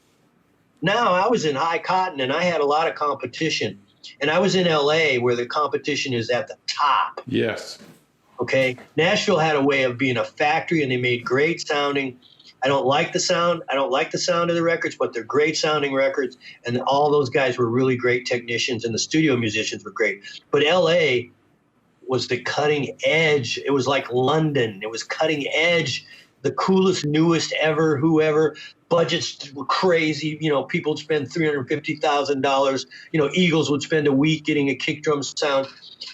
Now I was in high cotton and I had a lot of competition. And I was in LA where the competition is at the top. Yes. Okay. Nashville had a way of being a factory and they made great sounding. I don't like the sound. I don't like the sound of the records, but they're great sounding records. And all those guys were really great technicians and the studio musicians were great. But LA was the cutting edge. It was like London. It was cutting edge, the coolest, newest ever, whoever. Budgets were crazy. People would spend $350,000. Eagles would spend a week getting a kick drum sound.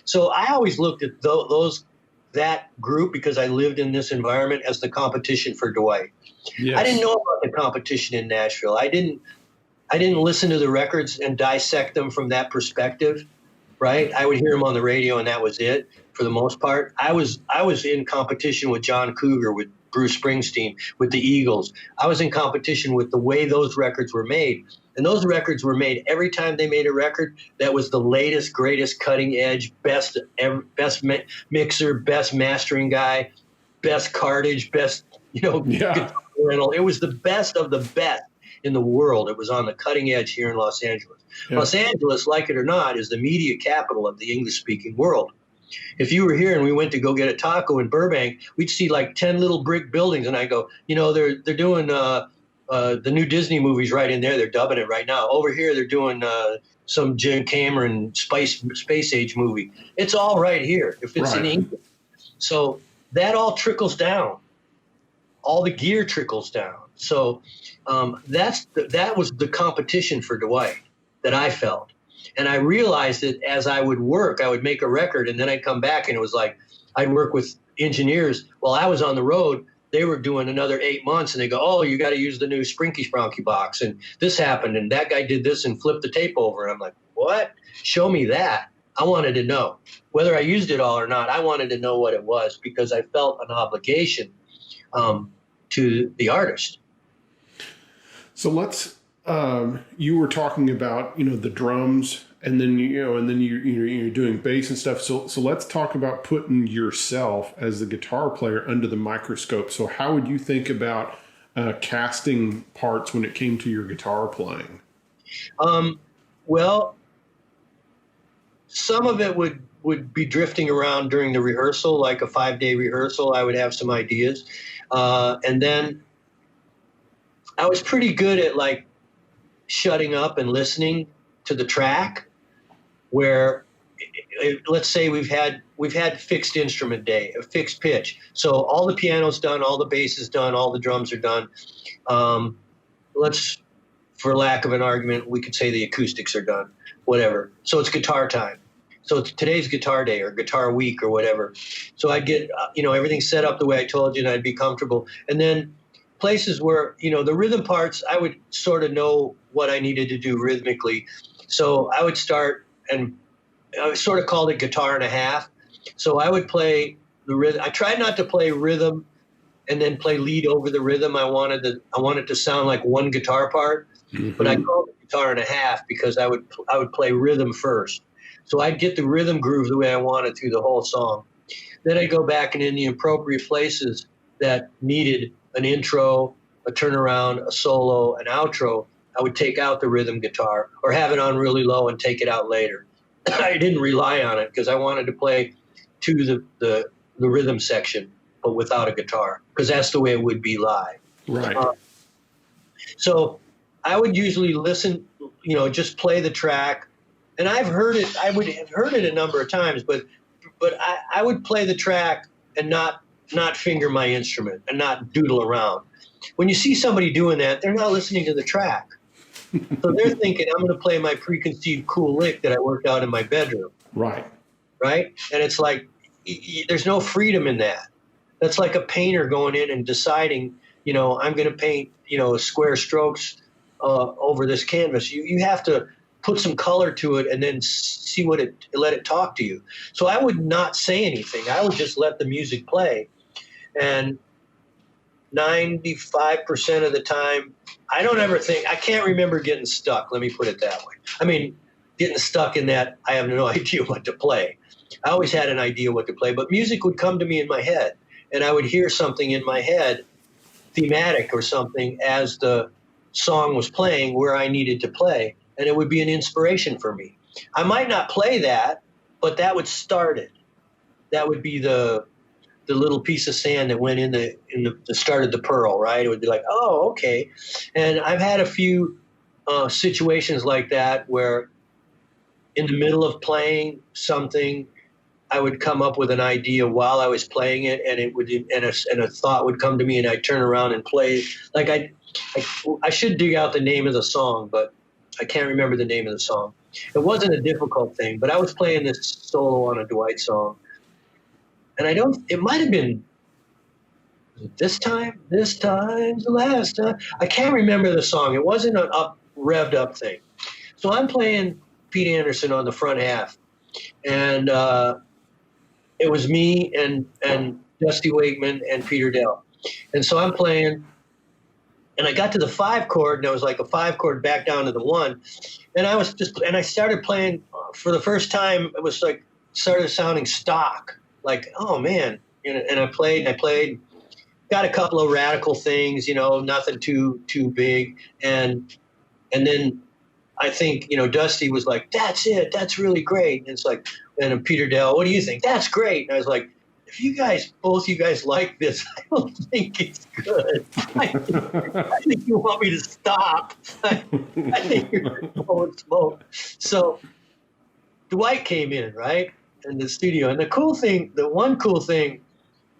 So I always looked at that group, because I lived in this environment, as the competition for Dwight. Yes. I didn't know about the competition in Nashville. I didn't listen to the records and dissect them from that perspective, right? I would hear them on the radio and that was it for the most part. I was in competition with John Cougar, with Bruce Springsteen, with the Eagles. I was in competition with the way those records were made. And those records were made every time they made a record that was the latest, greatest, cutting edge, best mixer, best mastering guy, best cartage, best, guitar rental. It was the best of the best in the world. It was on the cutting edge here in Los Angeles. Yeah. Los Angeles, like it or not, is the media capital of the English-speaking world. If you were here and we went to go get a taco in Burbank, we'd see like 10 little brick buildings, and I go, they're doing the new Disney movies right in there. They're dubbing it right now. Over here, they're doing some Jim Cameron space age movie. It's all right here if it's in England. So that all trickles down. All the gear trickles down. So that was the competition for Dwight that I felt. And I realized that as I would work, I would make a record, and then I'd come back, and it was like I'd work with engineers. While I was on the road, they were doing another 8 months, and they go, oh, you got to use the new Sprinky Spronky box, and this happened, and that guy did this and flipped the tape over. And I'm like, what? Show me that. I wanted to know. Whether I used it all or not, I wanted to know what it was, because I felt an obligation to the artist. So let's, you were talking about, the drums, and then, you're doing bass and stuff. So let's talk about putting yourself as the guitar player under the microscope. So how would you think about casting parts when it came to your guitar playing? Well, some of it would be drifting around during the rehearsal, like a 5-day rehearsal. I would have some ideas. And then I was pretty good at like shutting up and listening to the track, where let's say we've had fixed instrument day, a fixed pitch. So all the piano's done, all the bass is done, all the drums are done. Let's, for lack of an argument, we could say the acoustics are done, whatever. So it's guitar time. So it's today's guitar day or guitar week or whatever. So I'd get, everything set up the way I told you, and I'd be comfortable. And then places where, the rhythm parts, I would sort of know what I needed to do rhythmically. So I would start, and I sort of called it guitar and a half. So I would play the rhythm. I tried not to play rhythm and then play lead over the rhythm. I wanted to sound like one guitar part, but I called it guitar and a half because I would play rhythm first. So I'd get the rhythm groove the way I wanted through the whole song. Then I'd go back and in the appropriate places that needed an intro, a turnaround, a solo, an outro, I would take out the rhythm guitar or have it on really low and take it out later. I didn't rely on it because I wanted to play to the rhythm section, but without a guitar, because that's the way it would be live. Right. So I would usually listen, just play the track. And I've heard it, I would have heard it a number of times, but I would play the track and not finger my instrument and not doodle around. When you see somebody doing that, they're not listening to the track. So they're thinking, I'm going to play my preconceived cool lick that I worked out in my bedroom. Right. Right? And it's like, there's no freedom in that. That's like a painter going in and deciding, I'm going to paint, square strokes over this canvas. You have to put some color to it and then see let it talk to you. So I would not say anything. I would just let the music play. And 95% of the time, I can't remember getting stuck. Let me put it that way. I mean, getting stuck in that I have no idea what to play. I always had an idea what to play, but music would come to me in my head, and I would hear something in my head, thematic or something, as the song was playing where I needed to play, and it would be an inspiration for me. I might not play that, but that would start it. That would be the little piece of sand that went in the started the pearl, right? It would be like, oh, okay. And I've had a few situations like that where in the middle of playing something, I would come up with an idea while I was playing it, and a thought would come to me, and I'd turn around and play. Like I should dig out the name of the song, but I can't remember the name of the song. It wasn't a difficult thing, but I was playing this solo on a Dwight song. And it might have been this time's the last time. I can't remember the song. It wasn't an revved up thing. So I'm playing Pete Anderson on the front half. And it was me and Dusty Wakeman and Peter Dell. And so I'm playing, and I got to the 5 chord, and I was like a 5 chord back down to the 1. And I started playing for the first time. It was like, started sounding stock. Like, oh man, and I played, got a couple of radical things, nothing too big, and then I think Dusty was like, that's it, that's really great, and it's like, and Peter Dell, what do you think? That's great, and I was like, if both you guys like this, I don't think it's good. I think you want me to stop. I think you're blowing smoke. So Dwight came in, right? In the studio. And the one cool thing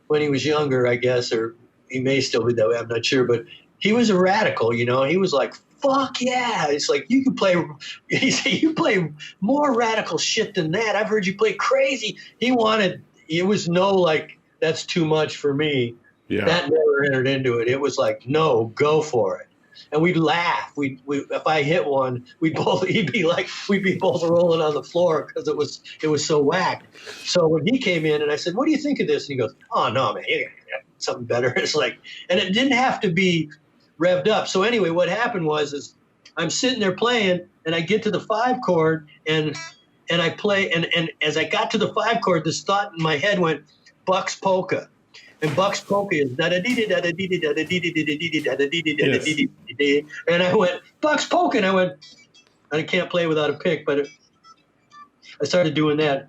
when he was younger, I guess, or he may still be that way, I'm not sure, but he was a radical, he was like, fuck yeah. It's like, you play more radical shit than that. I've heard you play crazy. It was no, like, that's too much for me. Yeah. That never entered into it. It was like, no, go for it. And we'd laugh. If I hit one, we'd be both rolling on the floor because it was so whacked. So when he came in and I said, what do you think of this? And he goes, oh no, man, you got something better. It's like, and it didn't have to be revved up. So anyway, what happened is I'm sitting there playing, and I get to the 5 chord, and I play, and as I got to the 5 chord, this thought in my head went, Buck's Polka. And Buck's Polka is and I went, Buck's Polka, and I went, I can't play without a pick, but I started doing that.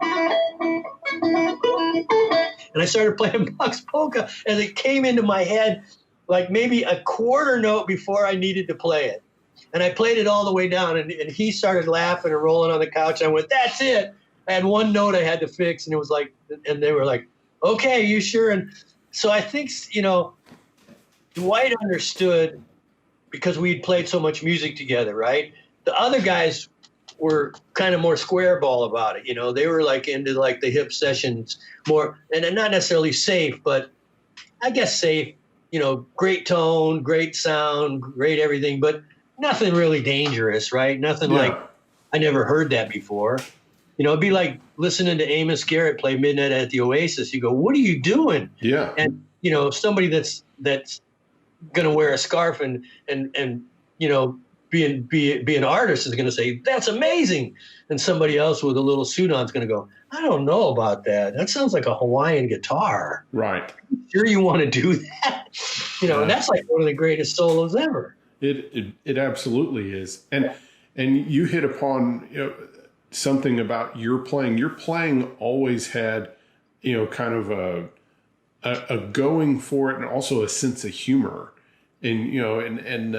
And I started playing Buck's Polka, and it came into my head like maybe a quarter note before I needed to play it. And I played it all the way down, and he started laughing and rolling on the couch. I went, that's it. I had one note I had to fix, and it was like, and they were like, okay, you sure? And so I think, Dwight understood because we'd played so much music together, right? The other guys were kind of more square ball about it. They were like into like the hip sessions more, and not necessarily safe, but I guess safe. great tone, great sound, great everything, but nothing really dangerous, right? Nothing like I never heard that before. It'd be like listening to Amos Garrett play Midnight at the Oasis. You go, what are you doing? Yeah. And somebody that's going to wear a scarf and be an artist is going to say that's amazing, and somebody else with a little suit on is going to go, I don't know about that. That sounds like a Hawaiian guitar. Right. Sure, you want to do that? And that's like one of the greatest solos ever. It absolutely is, and you hit upon something about your playing. Your playing always had kind of a going for it, and also a sense of humor. And and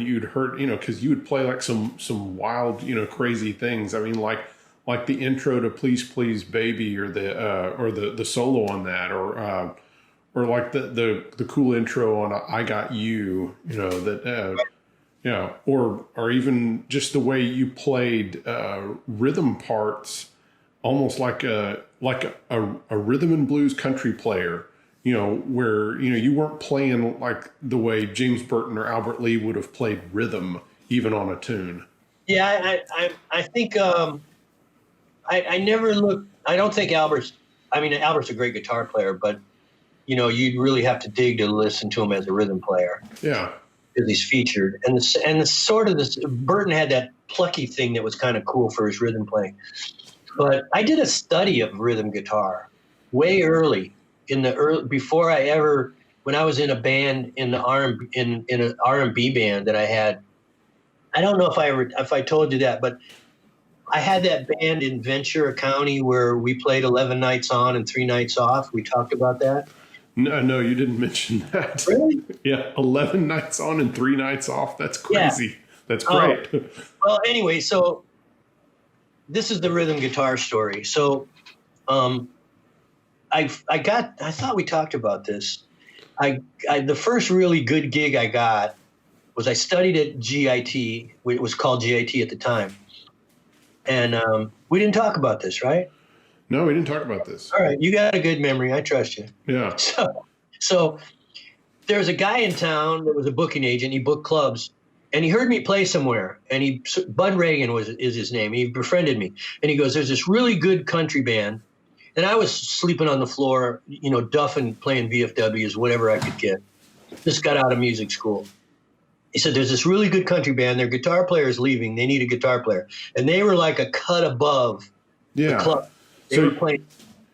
you'd heard because you would play like some wild crazy things. I mean, like the intro to Please Please Baby, or the solo on that, or like the cool intro on I Got You, or even just the way you played rhythm parts, almost like a rhythm and blues country player. Where you weren't playing like the way James Burton or Albert Lee would have played rhythm, even on a tune. Yeah, I think I never looked. I don't think Albert's a great guitar player, but you'd really have to dig to listen to him as a rhythm player. Yeah, because he's featured, and the sort of this Burton had that plucky thing that was kind of cool for his rhythm playing. But I did a study of rhythm guitar way early. Before I ever, when I was in a band in an R&B band that I had, I don't know if I told you that, but I had that band in Ventura County where we played 11 nights on and 3 nights off. We talked about that. No, you didn't mention that. Really? Yeah, 11 nights on and 3 nights off. That's crazy. Yeah. That's great. Well, anyway, so this is the rhythm guitar story. So, I thought we talked about this. The first really good gig I got was I studied at GIT. It was called GIT at the time. And we didn't talk about this, right? No, we didn't talk about this. All right. You got a good memory. I trust you. Yeah. So there's a guy in town that was a booking agent. He booked clubs. And he heard me play somewhere. And Bud Reagan is his name. He befriended me. And he goes, there's this really good country band. And I was sleeping on the floor, duffing, playing VFWs, whatever I could get. Just got out of music school. He said, there's this really good country band. Their guitar player is leaving. They need a guitar player. And they were like a cut above the club. They were playing.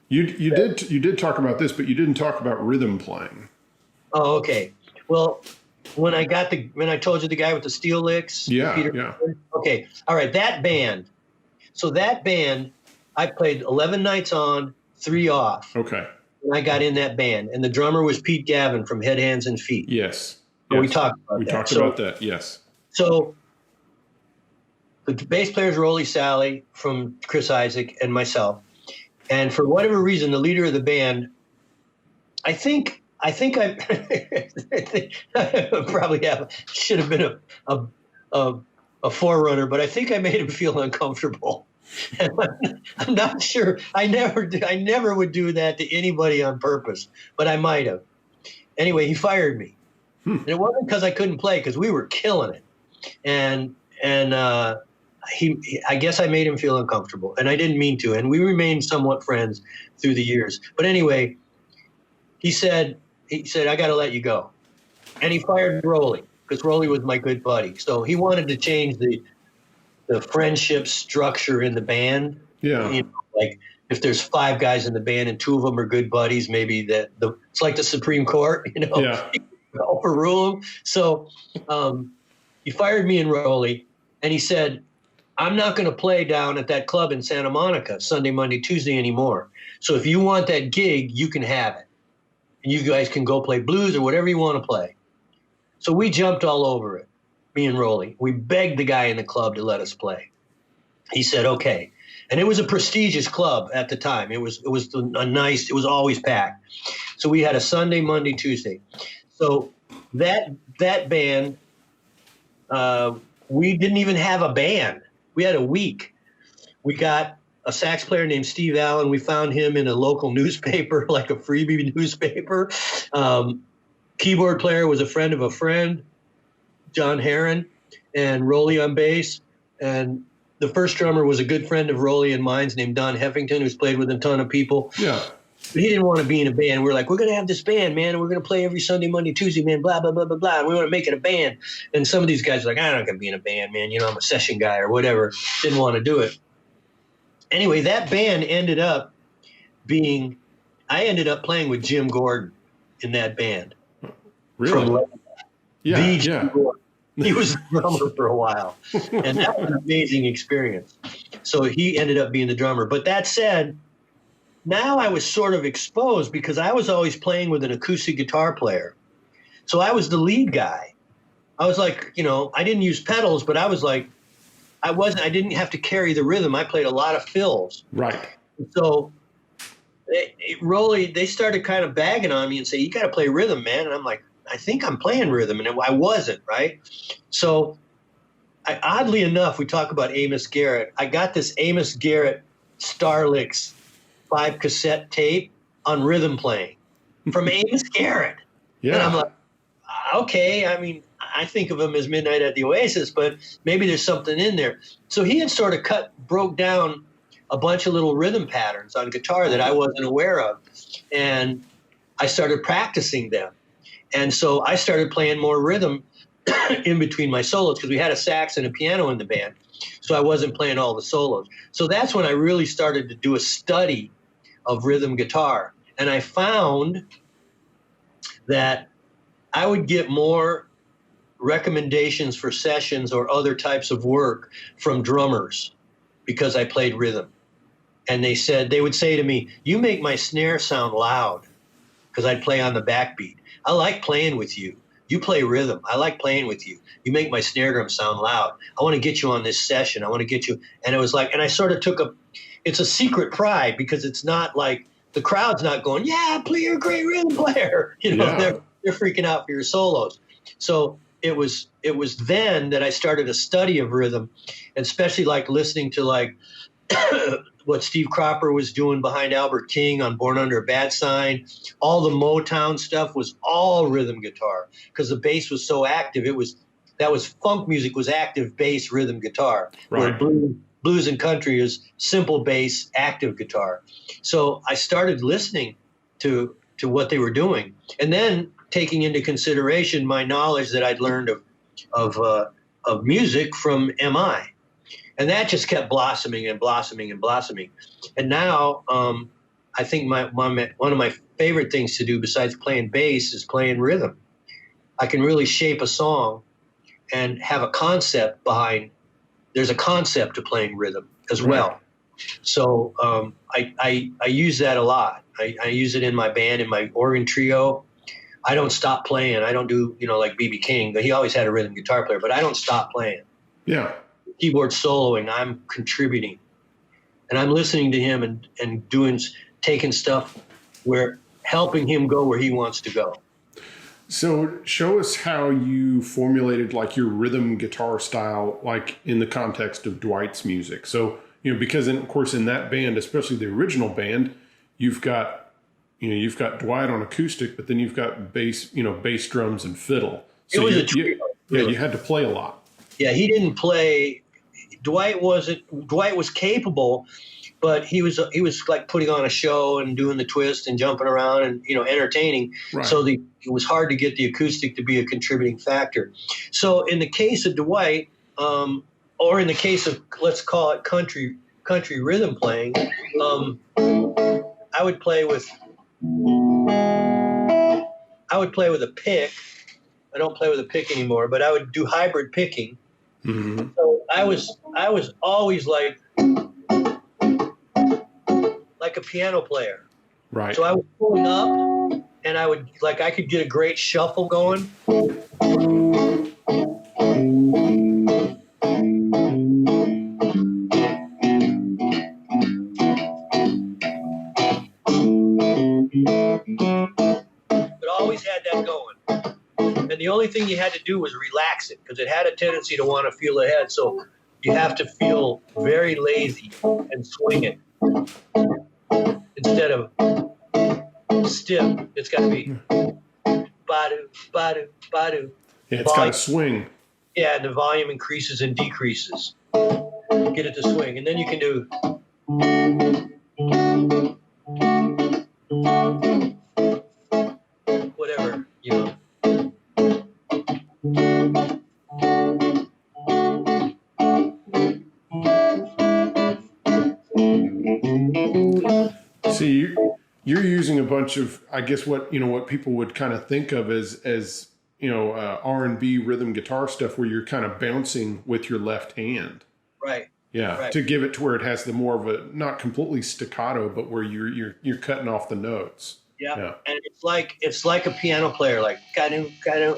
You did talk about this, but you didn't talk about rhythm playing. Oh, okay. Well, when I told you the guy with the steel licks. Yeah, Peter, yeah. Okay. All right. That band. So that band, I played 11 nights on, 3 off. Okay. And I got in that band. And the drummer was Pete Gavin from Head, Hands, and Feet. Yes. We talked about that. We talked about that, yes. So the bass player is Rolly Sally from Chris Isaac and myself. And for whatever reason, the leader of the band, I think I probably should have been a forerunner, but I think I made him feel uncomfortable. I'm not sure. I never would do that to anybody on purpose, but I might have. Anyway, he fired me. And it wasn't because I couldn't play, because we were killing it. And I guess I made him feel uncomfortable, and I didn't mean to. And we remained somewhat friends through the years. But anyway, he said, I got to let you go. And he fired Rolly, because Rolly was my good buddy. So he wanted to change the friendship structure in the band. Yeah. Like if there's 5 guys in the band and 2 of them are good buddies, maybe it's like the Supreme Court, Yeah. overrule him. So he fired me and Rolly, and he said, I'm not going to play down at that club in Santa Monica Sunday, Monday, Tuesday anymore. So if you want that gig, you can have it. And you guys can go play blues or whatever you want to play. So we jumped all over it, me and Rolly. We begged the guy in the club to let us play. He said, okay. And it was a prestigious club at the time. It was always packed. So we had a Sunday, Monday, Tuesday. So that band, we didn't even have a band. We had a week. We got a sax player named Steve Allen. We found him in a local newspaper, like a freebie newspaper. keyboard player was a friend of a friend, John Heron, and Rolly on bass. And the first drummer was a good friend of Rolly and mine's named Don Heffington, who's played with a ton of people. Yeah. But he didn't want to be in a band. We're like, we're going to have this band, man, and we're going to play every Sunday, Monday, Tuesday, man, blah, blah, blah, blah, blah. And we want to make it a band. And some of these guys are like, I'm not going to be in a band, man. You know, I'm a session guy or whatever. Didn't want to do it. Anyway, that band ended up I ended up playing with Jim Gordon in that band. Really? Yeah. Jim Gordon. He was the drummer for a while. And that was an amazing experience. So he ended up being the drummer. But that said, now I was sort of exposed because I was always playing with an acoustic guitar player. So I was the lead guy. I was like, you know, I didn't use pedals, but I was like, I didn't have to carry the rhythm. I played a lot of fills. Right. So they started kind of bagging on me and say, you got to play rhythm, man. And I'm like, I think I'm playing rhythm. And I wasn't, right? So oddly enough, we talk about Amos Garrett. I got this Amos Garrett Starlicks 5 cassette tape on rhythm playing from Amos Garrett. Yeah. And I'm like, okay, I mean, I think of him as Midnight at the Oasis, but maybe there's something in there. So he had sort of broke down a bunch of little rhythm patterns on guitar that I wasn't aware of. And I started practicing them. And so I started playing more rhythm in between my solos because we had a sax and a piano in the band. So I wasn't playing all the solos. So that's when I really started to do a study of rhythm guitar. And I found that I would get more recommendations for sessions or other types of work from drummers because I played rhythm. And they would say to me, you make my snare sound loud, because I'd play on the backbeat. I like playing with you. You play rhythm. I like playing with you. You make my snare drum sound loud. I want to get you on this session. I want to get you. And it was like, and I sort of it's a secret pride because it's not like the crowd's not going, yeah, you're a great rhythm player. You know, Yeah. they're freaking out for your solos. So it was then that I started a study of rhythm, and especially like listening to like what Steve Cropper was doing behind Albert King on Born Under a Bad Sign. All the Motown stuff was all rhythm guitar because the bass was so active. That was funk music was active bass rhythm guitar. Right. Where blues and country is simple bass active guitar. So I started listening to what they were doing, and then taking into consideration my knowledge that I'd learned of music from MI. And that just kept blossoming and blossoming and blossoming. And now I think one of my favorite things to do besides playing bass is playing rhythm. I can really shape a song and have a concept behind. There's a concept to playing rhythm as well. So I use that a lot. I use it in my band, in my organ trio. I don't stop playing. I don't do, like B.B. King, but he always had a rhythm guitar player, but I don't stop playing. Yeah. Keyboard soloing, I'm contributing. And I'm listening to him and taking stuff helping him go where he wants to go. So show us how you formulated like your rhythm guitar style, like in the context of Dwight's music. So, because of course in that band, especially the original band, you've got Dwight on acoustic, but then you've got bass drums and fiddle. So it was a trio. You had to play a lot. Yeah, he didn't play. Dwight was capable, but he was like putting on a show and doing the twist and jumping around and entertaining. Right. So it was hard to get the acoustic to be a contributing factor. So in the case of Dwight, or in the case of, let's call it country rhythm playing, I would play with a pick. I don't play with a pick anymore, but I would do hybrid picking. Mm-hmm. So I was always like a piano player. Right. So I was pulling up, and I could get a great shuffle going. But always had that going. And the only thing you had to do was relax it because it had a tendency to want to feel ahead. So you have to feel very lazy and swing it instead of stiff. It's got to be ba-do, ba-do, ba-do. Yeah, it's got a swing. Yeah, the volume increases and decreases. Get it to swing. And then you can do. Whatever, you know. See, you're using a bunch of, I guess, what people would kind of think of as R&B rhythm guitar stuff, where you're kind of bouncing with your left hand. Right. Yeah, right. To give it to where it has the more of a, not completely stattacto, but where you're cutting off the notes. Yeah. And it's like a piano player, like kind of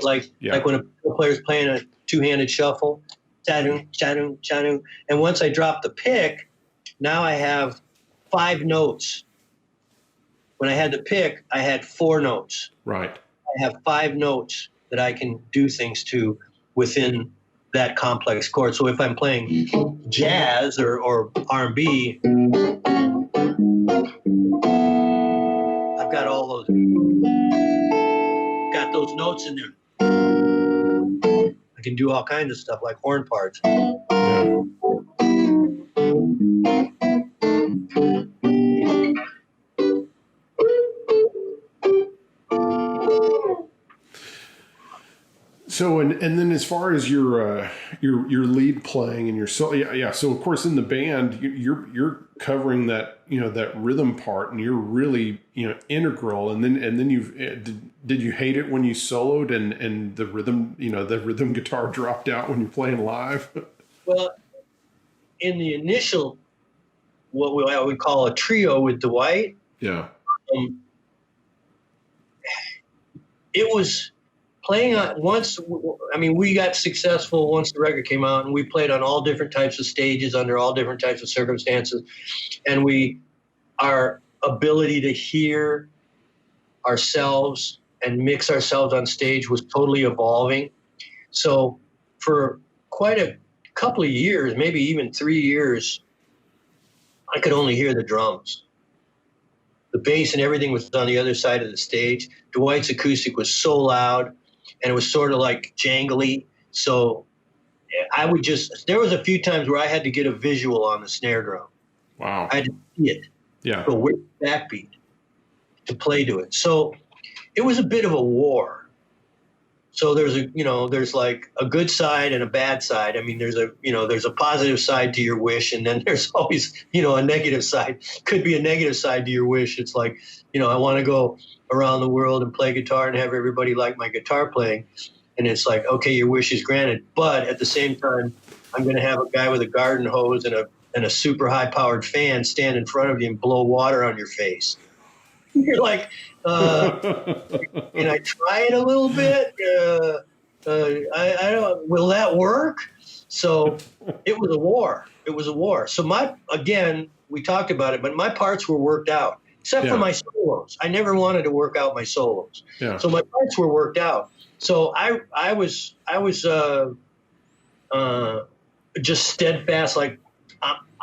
like when a piano player's playing a two-handed shuffle, cha-doo, cha-doo, cha-doo. And once I drop the pick, now I have 5 notes. When I had the pick, I had 4 notes. Right. I have 5 notes that I can do things to within that complex chord. So if I'm playing jazz or R&B, I've got all those, got those notes in there. I can do all kinds of stuff like horn parts. Yeah. So and then as far as your lead playing and your solo, yeah. So of course in the band you're covering that that rhythm part, and you're really integral. And then you've did you hate it when you soloed and the rhythm the rhythm guitar dropped out when you're playing live? Well, in the initial what we call a trio with Dwight, Yeah, it was. Playing on once, I mean, we got successful once the record came out, and we played on all different types of stages under all different types of circumstances, and our ability to hear ourselves and mix ourselves on stage was totally evolving. So for quite a couple of years, maybe even 3 years, I could only hear the drums. The bass and everything was on the other side of the stage. Dwight's acoustic was so loud, and it was sort of like jangly. So there was a few times where I had to get a visual on the snare drum. wow, I had to see it. Yeah, But with backbeat to play to it. So it was a bit of a war. So there's like a good side and a bad side. I mean, there's a positive side to your wish, and then there's always, a negative side. Could be a negative side to your wish. It's like, I want to go around the world and play guitar and have everybody like my guitar playing. And it's like, okay, your wish is granted. But at the same time, I'm going to have a guy with a garden hose and a super high powered fan stand in front of you and blow water on your face. You're like, can I try it a little bit? I don't. Will that work? So it was a war. It was a war. So we talked about it, but my parts were worked out, except for my solos. I never wanted to work out my solos. Yeah. So my parts were worked out. So I was just steadfast, like,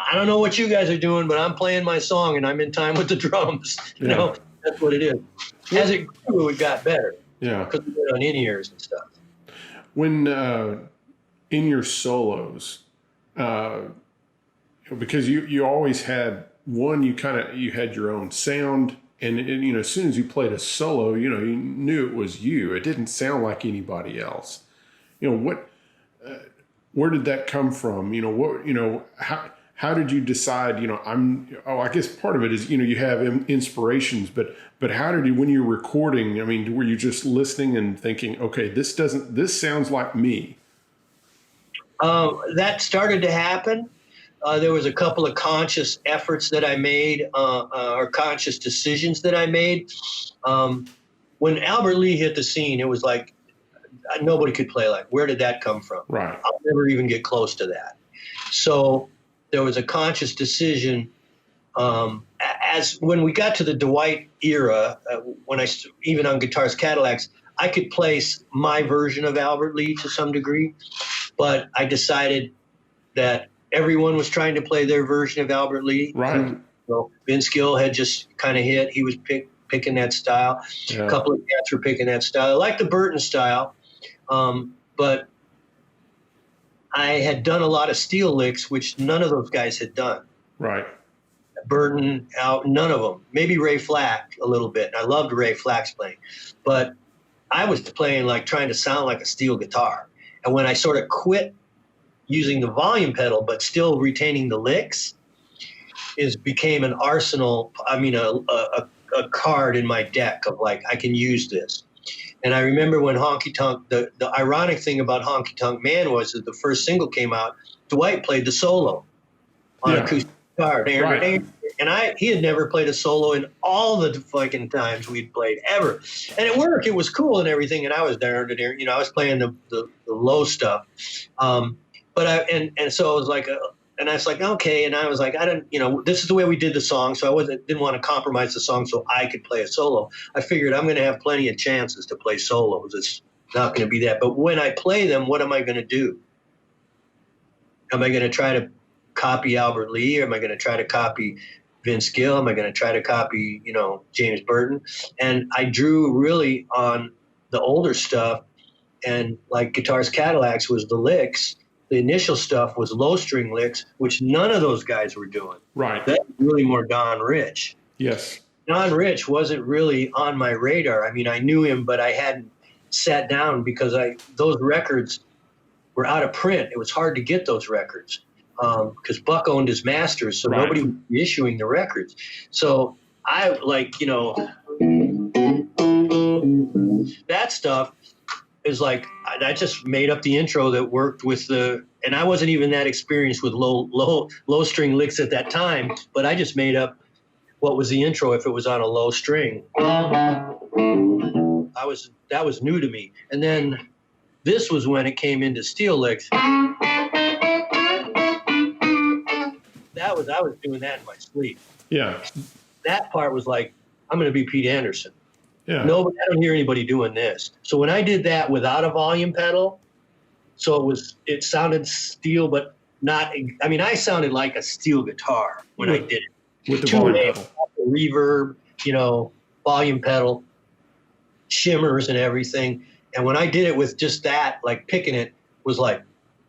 I don't know what you guys are doing, but I'm playing my song and I'm in time with the drums. That's what it is. As it grew, it got better. Yeah. Because we went on in-ears and stuff. When in your solos, because you always had one, you had your own sound, and as soon as you played a solo, you knew it was you. It didn't sound like anybody else. Where did that come from? How did you decide, I guess part of it is, you have inspirations, but how did you, when you're recording, were you just listening and thinking, okay, this sounds like me? That started to happen. There was a couple of conscious efforts that I made, or conscious decisions that I made. When Albert Lee hit the scene, it was like, nobody could play like, where did that come from? Right. I'll never even get close to that. So there was a conscious decision. As when we got to the Dwight era, even on Guitars Cadillacs, I could place my version of Albert Lee to some degree, but I decided that everyone was trying to play their version of Albert Lee. Right. Vince Gill had just kind of hit. He was picked. picking that style. Yeah. A couple of cats were picking that style. I like the Burton style, but I had done a lot of steel licks, which none of those guys had done. Right. Burton, out, none of them. Maybe Ray Flack a little bit. I loved Ray Flack's playing, but I was playing like trying to sound like a steel guitar. And when I sort of quit using the volume pedal, but still retaining the licks, became an arsenal. I mean, a card in my deck of like, I can use this. And I remember when Honky Tonk, the ironic thing about Honky Tonk Man was that the first single came out, Dwight played the solo on acoustic guitar. Right. And he had never played a solo in all the fucking times we'd played ever. And at work, it was cool and everything. And I was there, I was playing the low stuff. And so it was like, and I was like, okay. And I was like, this is the way we did the song. So I didn't want to compromise the song so I could play a solo. I figured I'm going to have plenty of chances to play solos. It's not going to be that. But when I play them, what am I going to do? Am I going to try to copy Albert Lee? Or am I going to try to copy Vince Gill? Am I going to try to copy, James Burton? And I drew really on the older stuff, and like Guitars Cadillacs was the licks. The initial stuff was low string licks, which none of those guys were doing. Right. That's really more Don Rich. Yes. Don Rich wasn't really on my radar. I mean, I knew him, but I hadn't sat down because those records were out of print. It was hard to get those records because Buck owned his masters, so nobody was issuing the records. So I that stuff is like, I just made up the intro that worked with and I wasn't even that experienced with low string licks at that time, but I just made up what was the intro if it was on a low string. That was new to me. And then this was when it came into steel licks. I was doing that in my sleep. Yeah. That part was like, I'm going to be Pete Anderson. Yeah. Nobody, I don't hear anybody doing this. So when I did that without a volume pedal, so it sounded steel, but not. I mean, I sounded like a steel guitar when I did it with the volume pedal, reverb, volume pedal, shimmers and everything. And when I did it with just that, like picking it, was like,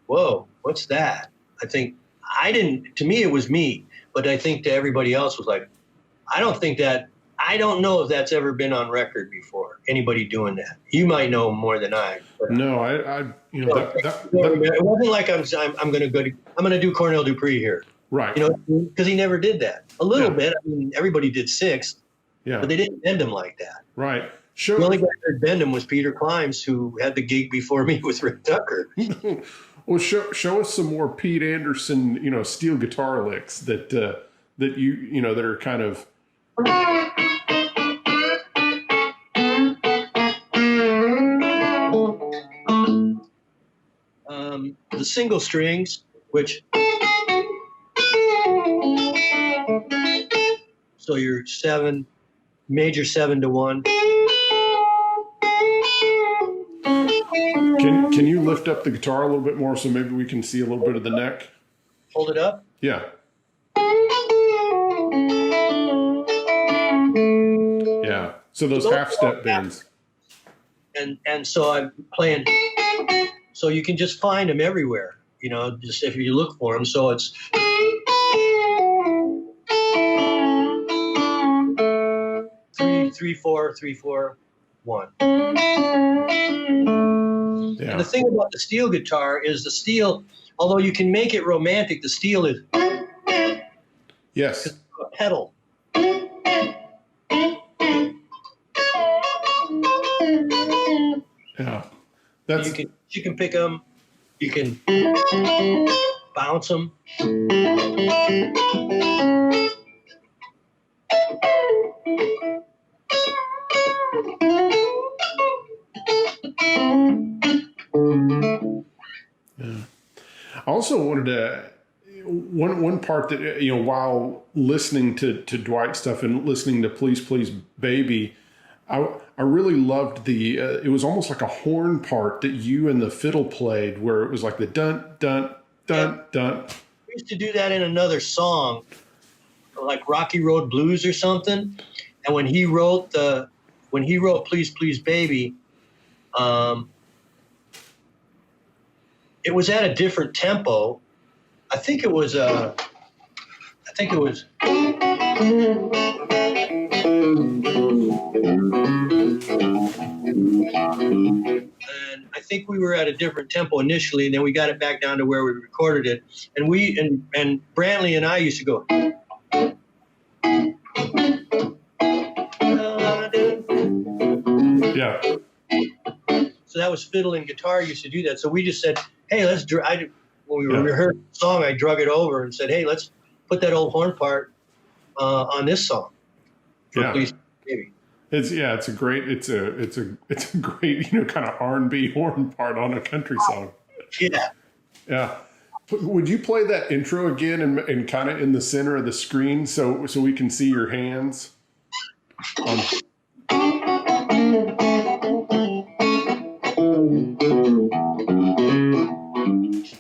whoa, what's that? To me it was me, but I think to everybody else was like, I don't know if that's ever been on record before. Anybody doing that? You might know more than I. No, it wasn't like I'm going to do Cornell Dupree here, right? Because he never did that. A little bit. I mean, everybody did sixth, but they didn't bend him like that. Right. The only guy that bend him was Peter Climbs, who had the gig before me with Rick Tucker. Well, show us some more Pete Anderson, steel guitar licks that that are kind of. The single strings, which so you're major 7 to 1. Can you lift up the guitar a little bit more so maybe we can see a little bit of the neck? Hold it up. Yeah. Yeah. So those half step bends. And so I'm playing. So you can just find them everywhere, just if you look for them. So it's 3 4 3 4 1. Yeah. And the thing about the steel guitar is the steel, although you can make it romantic, the steel is yes a pedal. Yeah. You can pick them, you can bounce them. Yeah. I also wanted to one part that while listening to Dwight stuff and listening to Please Please Baby, I really loved it was almost like a horn part that you and the fiddle played, where it was like the dun dun dun dun. We used to do that in another song, like Rocky Road Blues or something. And when he wrote Please Please Baby, it was at a different tempo. I think it was. And I think we were at a different tempo initially, and then we got it back down to where we recorded it. And and Brantley and I used to go. Yeah. So that was fiddle and guitar used to do that. So we just said, hey, when we Yeah. rehearsed the song, I drug it over and said, hey, let's put that old horn part on this song. Yeah. Please, Baby. It's a great great, kind of R&B horn part on a country song. Yeah. Yeah. Would you play that intro again and kind of in the center of the screen so we can see your hands?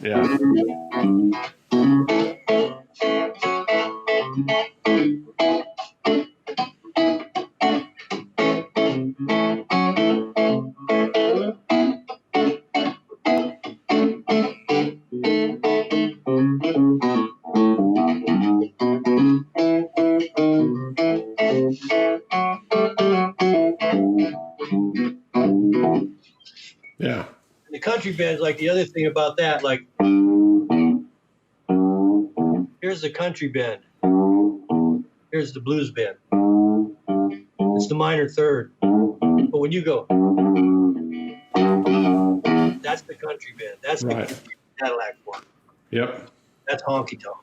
Yeah. Yeah. And the country band's like the other thing about that, like, here's the country band. Here's the blues band. It's the minor third. But when you go, that's the country band. That's Right. the Cadillac one. Yep. That's honky tonk.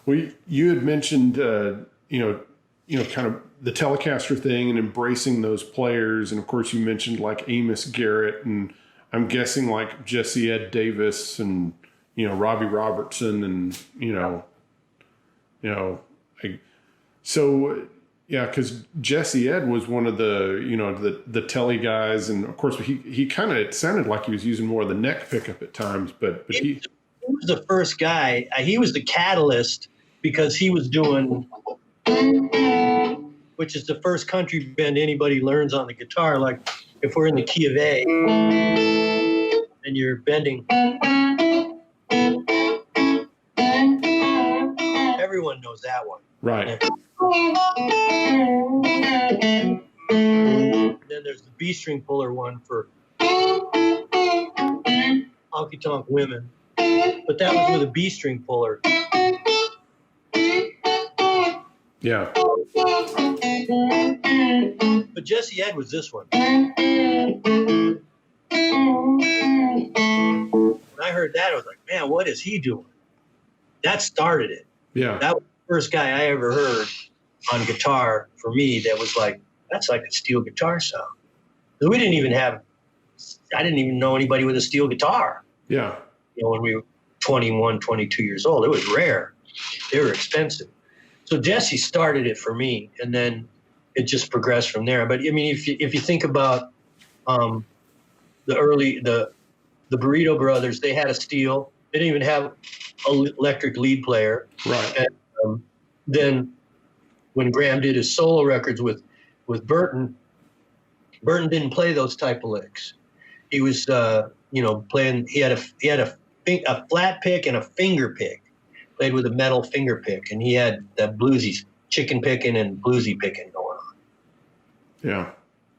Well, you had mentioned, kind of the Telecaster thing and embracing those players. And of course you mentioned like Amos Garrett, and I'm guessing like Jesse Ed Davis and, Robbie Robertson and, because Jesse Ed was one of the telly guys, and of course he kind of, it sounded like he was using more of the neck pickup at times, but he was the first guy. He was the catalyst because he was doing, which is the first country bend anybody learns on the guitar. Like if we're in the key of A and you're bending, everyone knows that one. right. Then there's the B string puller one for honky tonk women, but that was with a B string puller. Yeah. But Jesse Ed was this one. When I heard that, I was like, man, what is he doing? That started it. Yeah. That was the first guy I ever heard on guitar for me that was like, that's like a steel guitar sound. I didn't even know anybody with a steel guitar. Yeah. When we were 21, 22 years old, it was rare. They were expensive. So Jesse started it for me, and then it just progressed from there. But I mean, if you think about the Burrito Brothers, they had a steel. They didn't even have an electric lead player. Right. And then when Graham did his solo records with Burton didn't play those type of licks. He was playing. He had a flat pick and a finger pick. Played with a metal finger pick, and he had that bluesy chicken picking and bluesy picking going on. Yeah.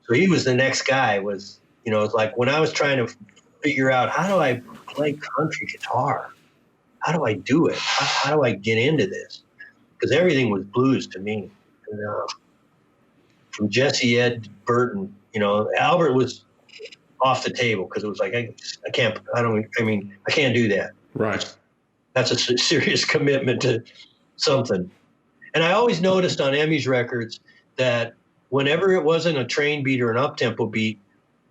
So he was the next guy. It's like when I was trying to figure out how do I play country guitar, how do I do it? How do I get into this? Because everything was blues to me. And, from Jesse Ed to Burton, Albert was off the table because it was like I can't do that. Right. That's a serious commitment to something. And I always noticed on Emmy's records that whenever it wasn't a train beat or an up-tempo beat,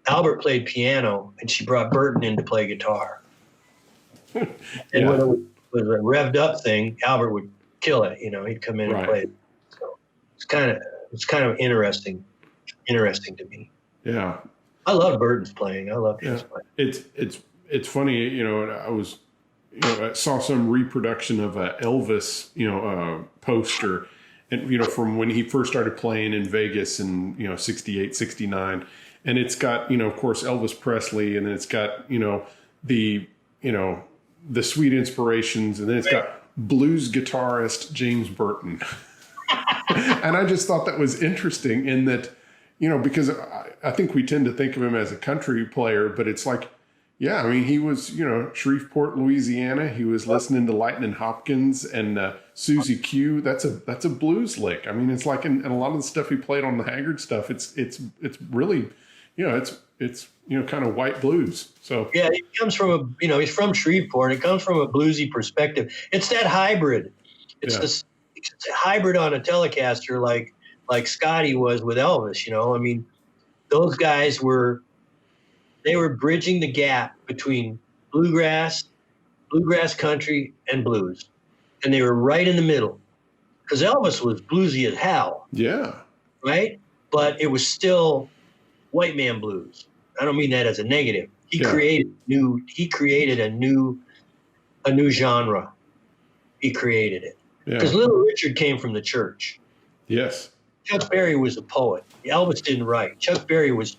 Albert played piano and she brought Burton in to play guitar. And when it was a revved up thing, Albert would kill it. He'd come in and play it. So it's kind of interesting to me. Yeah. I love Burton's playing. I love his playing. It's funny, I saw some reproduction of a Elvis, poster, and, you know, from when he first started playing in Vegas in, you know, 68, 69. And it's got, you know, of course, Elvis Presley, and then it's got, the, you know, the sweet inspirations, and then it's got blues guitarist James Burton. And I just thought that was interesting in that, you know, because I think we tend to think of him as a country player, but it's like, yeah, I mean, he was, you know, Shreveport, Louisiana. He was listening to Lightning Hopkins and Susie Q. That's a blues lick. I mean, it's like in a lot of the stuff he played on the Haggard stuff, it's really, you know, it's you know, kind of white blues. So yeah, it comes from he's from Shreveport. It comes from a bluesy perspective. It's that hybrid. It's this it's a hybrid on a Telecaster, like Scotty was with Elvis. You know, I mean, those guys were bridging the gap between bluegrass country, and blues, and they were right in the middle. Because Elvis was bluesy as hell. Yeah. Right, but it was still white man blues. I don't mean that as a negative. He created a new genre. He created it. Because Little Richard came from the church. Yes. Chuck Berry was a poet. Elvis didn't write. Chuck Berry was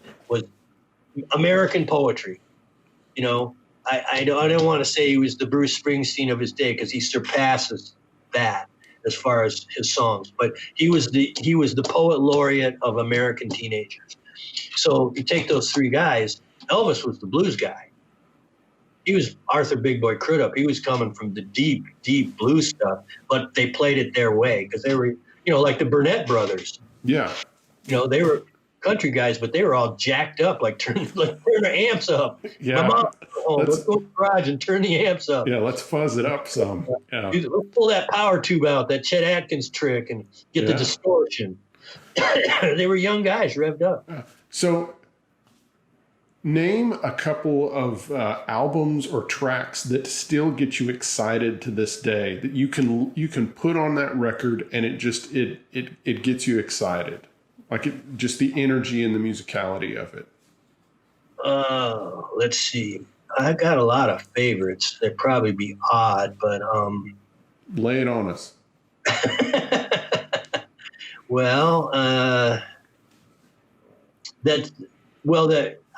American poetry. You know, I don't want to say he was the Bruce Springsteen of his day, because he surpasses that as far as his songs. But he was the poet laureate of American teenagers. So you take those three guys. Elvis was the blues guy. He was Arthur Big Boy Crudup. He was coming from the deep, deep blues stuff, but they played it their way because they were, you know, like the Burnett brothers. Yeah. You know, they were country guys, but they were all jacked up, like turn the amps up. Yeah. My mom, let's go to the garage and turn the amps up. Yeah, let's fuzz it up some. Yeah. Let's pull that power tube out, that Chet Atkins trick, and get the distortion. They were young guys, revved up. So name a couple of albums or tracks that still get you excited to this day, that you can put on that record and it just it gets you excited, like just the energy and the musicality of it. Let's see. I got a lot of favorites. They'd probably be odd, but lay it on us. Well,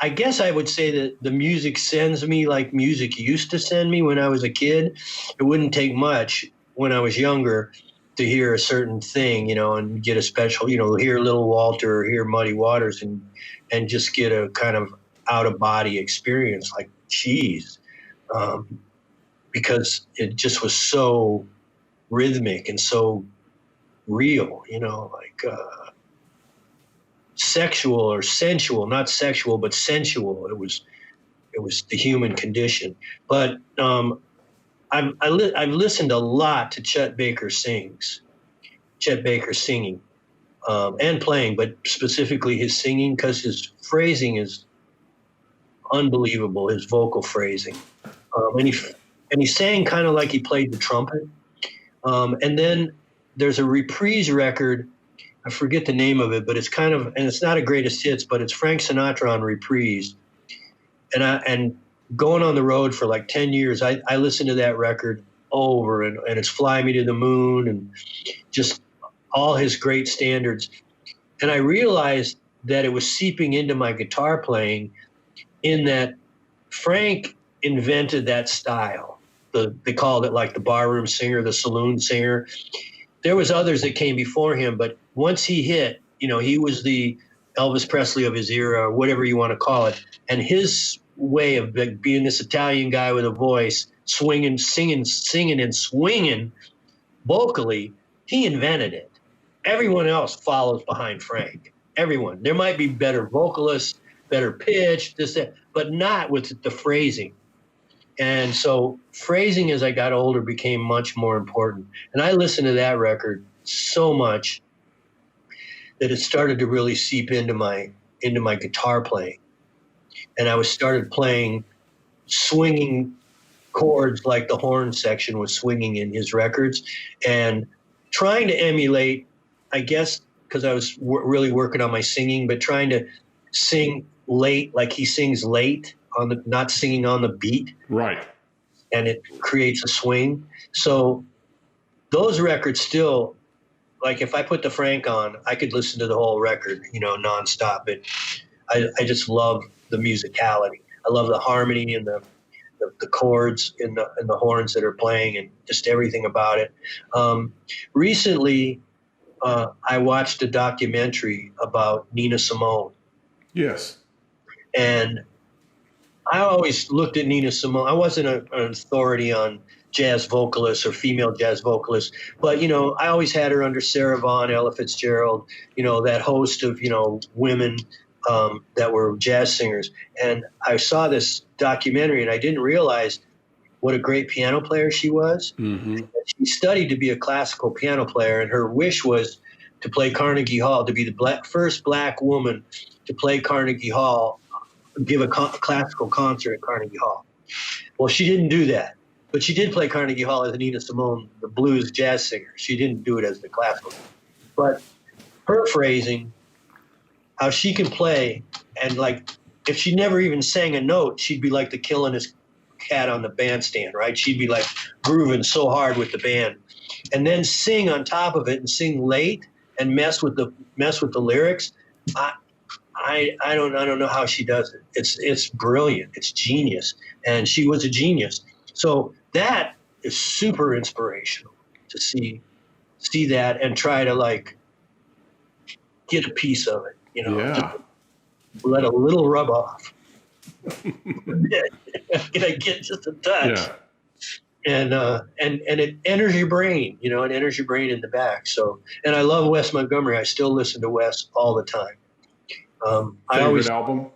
I guess I would say that the music sends me like music used to send me when I was a kid. It wouldn't take much when I was younger to hear a certain thing, you know, and get a special, you know, hear Little Walter or hear Muddy Waters and just get a kind of out of body experience, like, geez, because it just was so rhythmic and so real, you know, like sexual or sensual, not sexual, but sensual. It was the human condition. But I've listened a lot to Chet Baker singing and playing, but specifically his singing, because his phrasing is unbelievable, his vocal phrasing. And he sang kind of like he played the trumpet. And then there's a reprise record. I forget the name of it, but it's kind of, and it's not a greatest hits, but it's Frank Sinatra on reprise. And going on the road for like 10 years, I listened to that record over and it's Fly Me to the Moon and just all his great standards. And I realized that it was seeping into my guitar playing, in that Frank invented that style. They called it like the barroom singer, the saloon singer. There was others that came before him, but once he hit, you know, he was the Elvis Presley of his era, or whatever you want to call it. And his way of being this Italian guy with a voice, swinging, singing, and swinging vocally, he invented it. Everyone else follows behind Frank. Everyone. There might be better vocalists, better pitch, this, that, but not with the phrasing. And so phrasing, as I got older, became much more important. And I listened to that record so much that it started to really seep into my guitar playing. And I started playing swinging chords like the horn section was swinging in his records, and trying to emulate, I guess, because I was really working on my singing, but trying to sing late, like he sings late, not singing on the beat. Right. And it creates a swing. So those records still like if I put the Frank on, I could listen to the whole record, nonstop. I just love the musicality. I love the harmony and the chords in the horns that are playing and just everything about it. Recently, I watched a documentary about Nina Simone, Yes. and I always looked at Nina Simone. I wasn't an authority on jazz vocalists or female jazz vocalists, but I always had her under Sarah Vaughan, Ella Fitzgerald, that host of women that were jazz singers. And I saw this documentary, and I didn't realize what a great piano player she was. Mm-hmm. She studied to be a classical piano player, and her wish was to play Carnegie Hall, to be the first black woman to play Carnegie Hall, give a classical concert at Carnegie Hall. Well, she didn't do that, but she did play Carnegie Hall as Nina Simone, the blues jazz singer. She didn't do it as the classical. But her phrasing, how she can play, and like if she never even sang a note, she'd be like the killinest cat on the bandstand, right? She'd be like grooving so hard with the band, and then sing on top of it and sing late and mess with the lyrics. I don't know how she does it. It's brilliant. It's genius, and she was a genius. So that is super inspirational to see that and try to like get a piece of it. Yeah. Let a little rub off. Can I get just a touch? Yeah. And it enters your brain, it enters your brain in the back. So, and I love Wes Montgomery. I still listen to Wes all the time. Favorite album?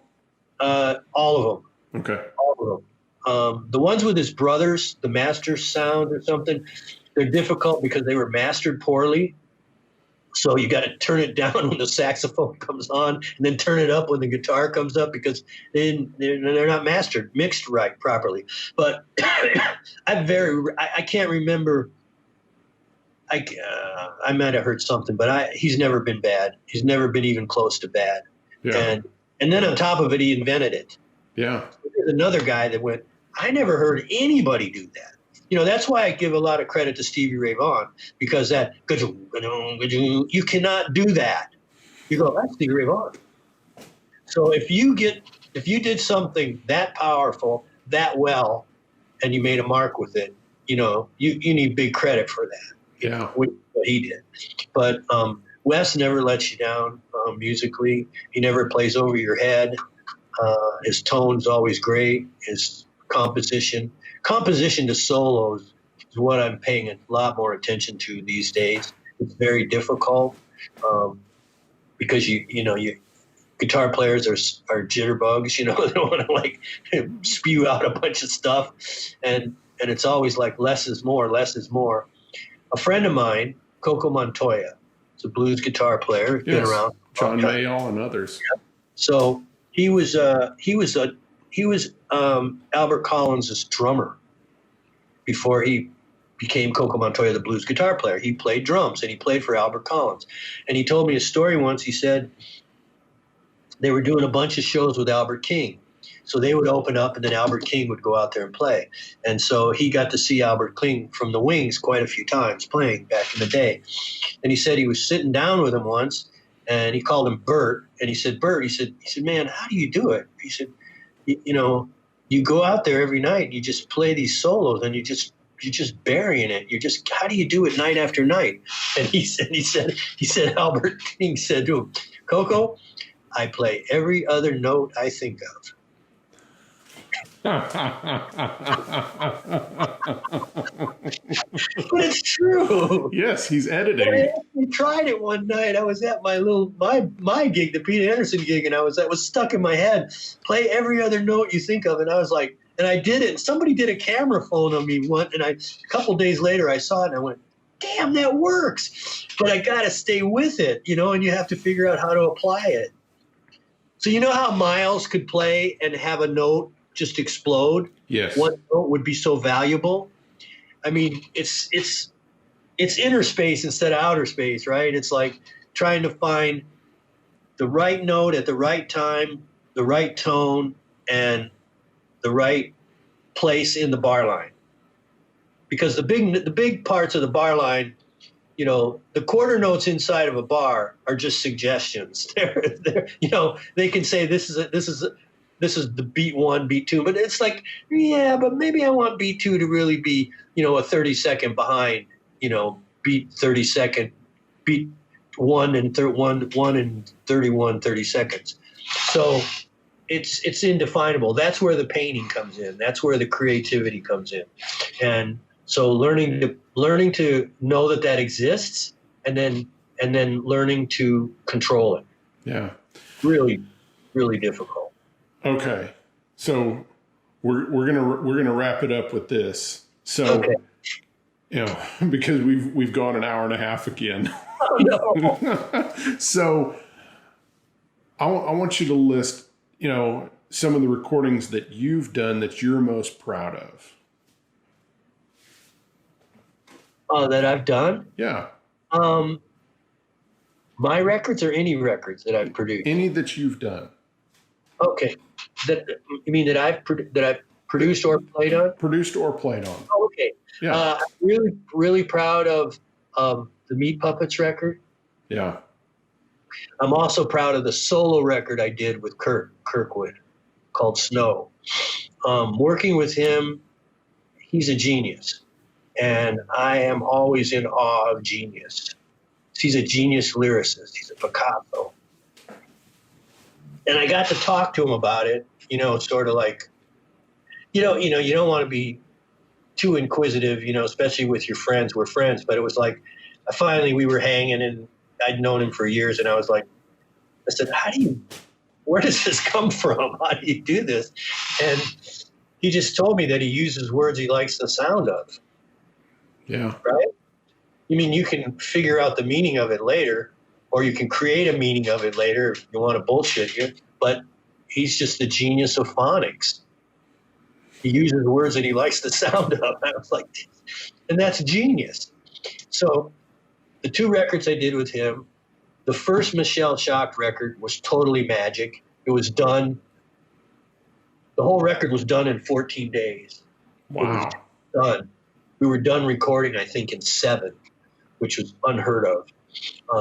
All of them. Okay. All of them. The ones with his brothers, the master sound or something, they're difficult because they were mastered poorly. So you got to turn it down when the saxophone comes on, and then turn it up when the guitar comes up because they're not mixed right properly. But I can't remember. I might have heard something, but he's never been bad. He's never been even close to bad. Yeah. And then on top of it, he invented it. Yeah. There's another guy that went, I never heard anybody do that. That's why I give a lot of credit to Stevie Ray Vaughan, because you cannot do that. You go, that's Stevie Ray Vaughan. So if you did something that powerful, that well, and you made a mark with it, you need big credit for that. Yeah. What he did. But Wes never lets you down musically. He never plays over your head. His tone's always great. His composition to solos is what I'm paying a lot more attention to these days. It's very difficult because you guitar players are jitterbugs. They don't want to like spew out a bunch of stuff, and it's always like less is more, less is more. A friend of mine, Coco Montoya, is a blues guitar player. Been around. John Mayall and others. Yeah. So he was Albert Collins' drummer before he became Coco Montoya, the blues guitar player. He played drums, and he played for Albert Collins. And he told me a story once. He said they were doing a bunch of shows with Albert King. So they would open up, and then Albert King would go out there and play. And so he got to see Albert King from the wings quite a few times playing back in the day. And he said he was sitting down with him once, and he called him Bert. And he said, Bert, he said, man, how do you do it? He said, you go out there every night, and you just play these solos, and you're just burying it. How do you do it night after night? And he said, Albert King said to him, Coco, I play every other note I think of. But it's true. Yes, he's editing. I tried it one night. I was at my gig, the Pete Anderson gig, and that was stuck in my head. Play every other note you think of, and I was like, and I did it. And somebody did a camera phone on me once, and a couple days later I saw it, and I went, "Damn, that works!" But I got to stay with it, and you have to figure out how to apply it. So how Miles could play and have a note just explode? Yes. One note would be so valuable. I mean, it's inner space instead of outer space, right? It's like trying to find the right note at the right time, the right tone, and the right place in the bar line. Because the big parts of the bar line you know, the quarter notes inside of a bar are just suggestions. They're you know, they can say this is the beat 1, beat 2, but it's like, yeah, but maybe I want beat 2 to really be, you know, a 30-second behind, you know, beat 30-second, beat 1 and 31, 30 seconds. So it's indefinable. That's where the painting comes in. That's where the creativity comes in. And so learning to know that exists, and then learning to control it. Yeah. Really, really difficult. Okay. So we're gonna wrap it up with this. So Okay. you know, because we've gone an hour and a half again. Oh, no. So I want you to list, you know, some of the recordings that you've done that you're most proud of. That I've done? Yeah. My records or any records that I've produced? Any that you've done. Okay. You mean that I've produced or played on? Produced or played on. Oh, okay. Yeah. I'm really, really proud of the Meat Puppets record. Yeah. I'm also proud of the solo record I did with Kirkwood called Snow. Working with him, he's a genius. And I am always in awe of genius. He's a genius lyricist. He's a Picasso. And I got to talk to him about it, you know, sort of like, you don't want to be too inquisitive, you know, especially with your friends. We're friends, but it was like, finally we were hanging, and I'd known him for years, and I was like, I said, where does this come from? How do you do this? And he just told me that he uses words he likes the sound of. Yeah. Right? You mean you can figure out the meaning of it later, or you can create a meaning of it later if you want to bullshit you, but he's just the genius of phonics. He uses words that he likes the sound of. I was like, and that's genius. So the 2 records I did with him, the first Michelle Shocked record was totally magic. It was done, the whole record was done in 14 days. Wow. Done. We were done recording, I think, in 7, which was unheard of.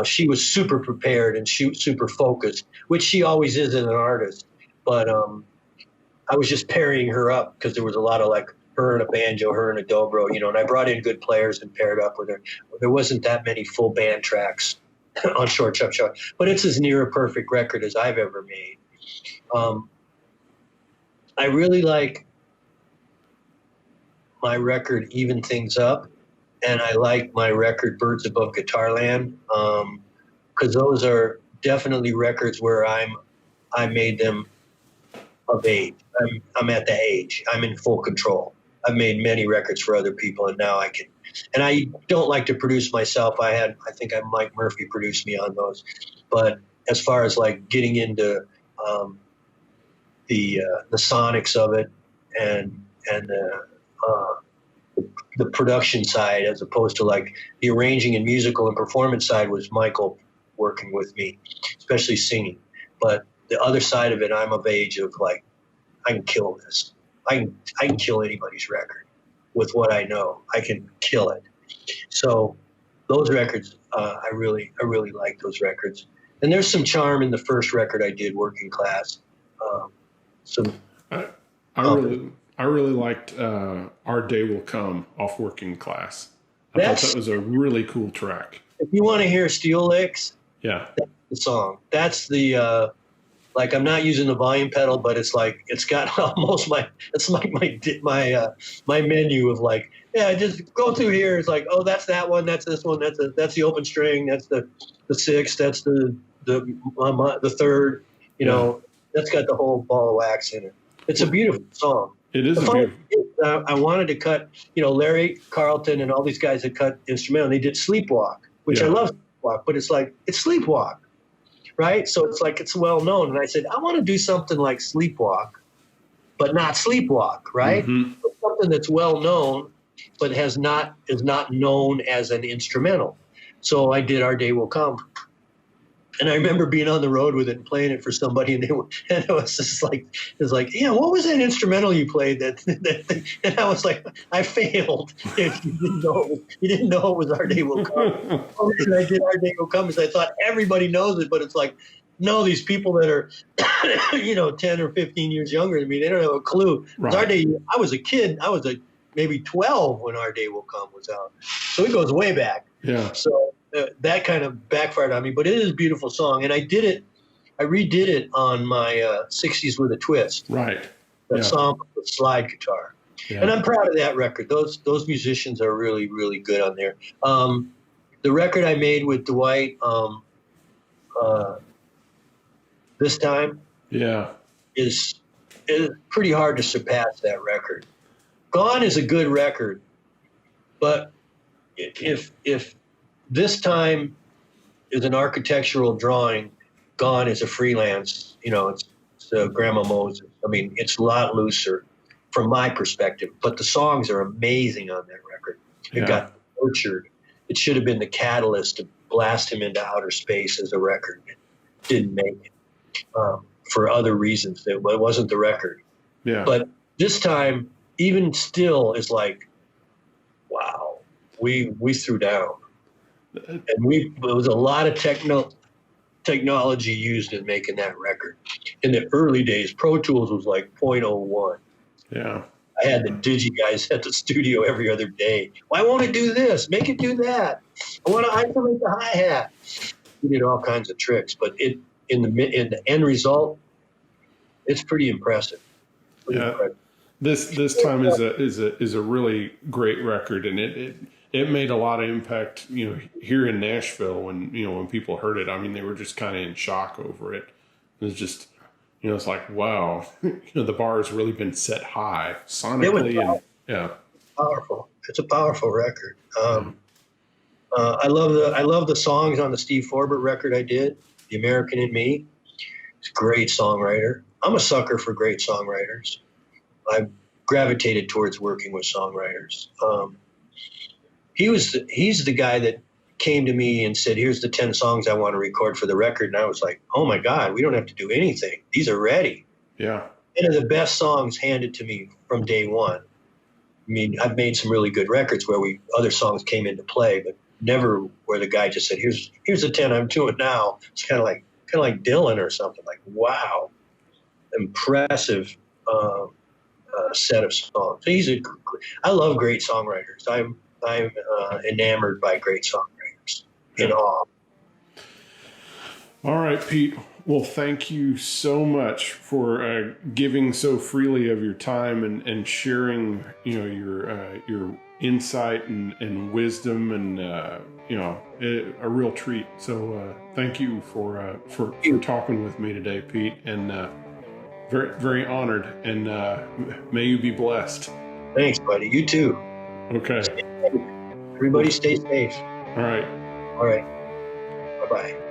She was super prepared and she was super focused, which she always is as an artist. But I was just pairing her up because there was a lot of like her and a banjo, her and a dobro, you know, and I brought in good players and paired up with her. There wasn't that many full band tracks on Short Chop Short, but it's as near a perfect record as I've ever made. I really like my record Even Things Up, and I like my record Birds Above Guitarland, because those are definitely records where I made them of age. I'm at the age. I'm in full control. I've made many records for other people, and now I can. And I don't like to produce myself. I think Mike Murphy produced me on those. But as far as like getting into the sonics of it and the production side, as opposed to like the arranging and musical and performance side, was Michael working with me, especially singing. But the other side of it, I'm of age of like, I can kill this. I can kill anybody's record with what I know. I can kill it. So those records, I really like those records. And there's some charm in the first record I did, Working Class. I really liked Our Day Will Come off Working Class. I thought that was a really cool track. If you want to hear steel licks, yeah, that's the song. That's the like, I'm not using the volume pedal, but it's like it's got almost it's like my menu of like, yeah, just go through here. It's like, oh, that's that one, that's this one, that's the open string, that's the sixth, that's the third. You know, that's got the whole ball of wax in it. It's a beautiful song. It is beautiful. I wanted to cut, you know, Larry Carlton and all these guys that cut instrumental. They did Sleepwalk, which I love Sleepwalk, but it's like, it's Sleepwalk, right? So it's like, it's well known. And I said, I want to do something like Sleepwalk, but not Sleepwalk, right? Mm-hmm. Something that's well known, but is not known as an instrumental. So I did Our Day Will Come. And I remember being on the road with it and playing it for somebody, and it was just like, yeah, what was that instrumental you played? And I was like, I failed. If you didn't know it was Our Day Will Come. The reason I did Our Day Will Come is I thought everybody knows it, but it's like, no, these people that are, 10 or 15 years younger than me, they don't have a clue. Right. Our Day, I was a kid. I was maybe 12 when Our Day Will Come was out. So it goes way back. Yeah. So that kind of backfired on me, but it is a beautiful song. And I redid it on my 60s with a Twist. Right. That song with slide guitar. Yeah. And I'm proud of that record. Those musicians are really, really good on there. The record I made with Dwight, This Time, is pretty hard to surpass that record. Gone is a good record, but if This Time is an architectural drawing, Gone is a freelance, it's Grandma Moses. I mean, it's a lot looser from my perspective, but the songs are amazing on that record. It got nurtured. It should have been the catalyst to blast him into outer space as a record. It didn't make it for other reasons. It wasn't the record. Yeah. But This Time, even still, is like, wow, we threw down. And there was a lot of technology used in making that record. In the early days, Pro Tools was like 0.01. Yeah. I had the digi guys at the studio every other day. Why won't it do this? Make it do that. I want to isolate the hi-hat. We did all kinds of tricks, but in the end result, it's pretty impressive. Impressive. This Time is a really great record, and it made a lot of impact, here in Nashville when people heard it. I mean, they were just kind of in shock over it. It was just, it's like, wow, the bar has really been set high sonically. Powerful. It's a powerful record. I love the songs on the Steve Forbert record I did, The American in Me. He's a great songwriter. I'm a sucker for great songwriters. I've gravitated towards working with songwriters. He's the guy that came to me and said, here's the 10 songs I want to record for the record. And I was like, oh my God, we don't have to do anything. These are ready. Yeah. 10 of the best songs handed to me from day one. I mean, I've made some really good records where other songs came into play, but never where the guy just said, here's the 10 I'm doing now. It's kind of like Dylan or something. Like, wow, impressive set of songs. So I love great songwriters. I'm enamored by great songwriters. In awe. All right, Pete. Well, thank you so much for giving so freely of your time and sharing, your insight and wisdom and a real treat. So thank you for talking with me today, Pete, and very, very honored. And may you be blessed. Thanks, buddy. You too. Okay. Everybody stay safe. All right. All right. Bye-bye.